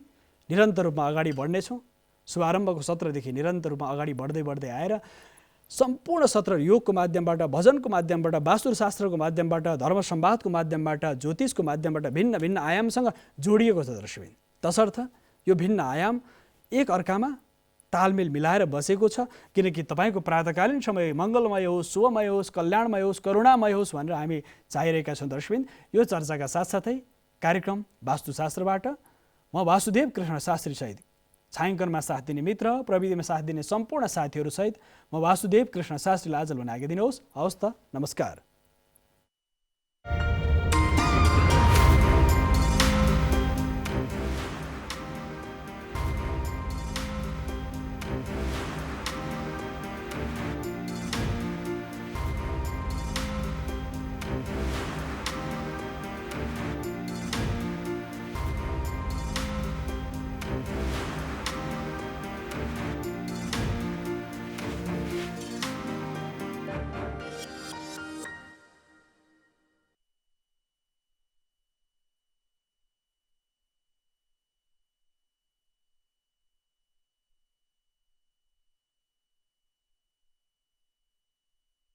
निरन्तर रूपमा अगाडि बढ्नेछौँ। शुभारम्भको सत्रदेखि निरन्तर रूपमा अगाडि बढ्दै आएर सम्पूर्ण सत्र योगको माध्यमबाट, भजनको माध्यमबाट, वास्तुशास्त्रको माध्यमबाट, धर्म संवादको माध्यमबाट, ज्योतिषको माध्यमबाट भिन्न भिन्न आयामसँग जोडिएको छ दर्शकबिन। तसर्थ यो भिन्न आयाम एक अर्कामा तालमेल मिलाएर बसेको छ, किनकि तपाईँको प्रातःकालीन समय मङ्गलमय होस्, शुभमय होस्, कल्याणमय होस्, करुणामय होस् भनेर हामी चाहिरहेका छौँ। दर्शकबिन, यो चर्चाका साथसाथै कार्यक्रम वास्तुशास्त्रबाट म वासुदेव कृष्ण शास्त्री सहित छायाङ्कनमा साथ दिने मित्र, प्रविधिमा साथ दिने सम्पूर्ण साथीहरू सहित म वासुदेव कृष्ण शास्त्रीलाई आजलाई आज्ञा दिनुहोस्। हवस् त, नमस्कार।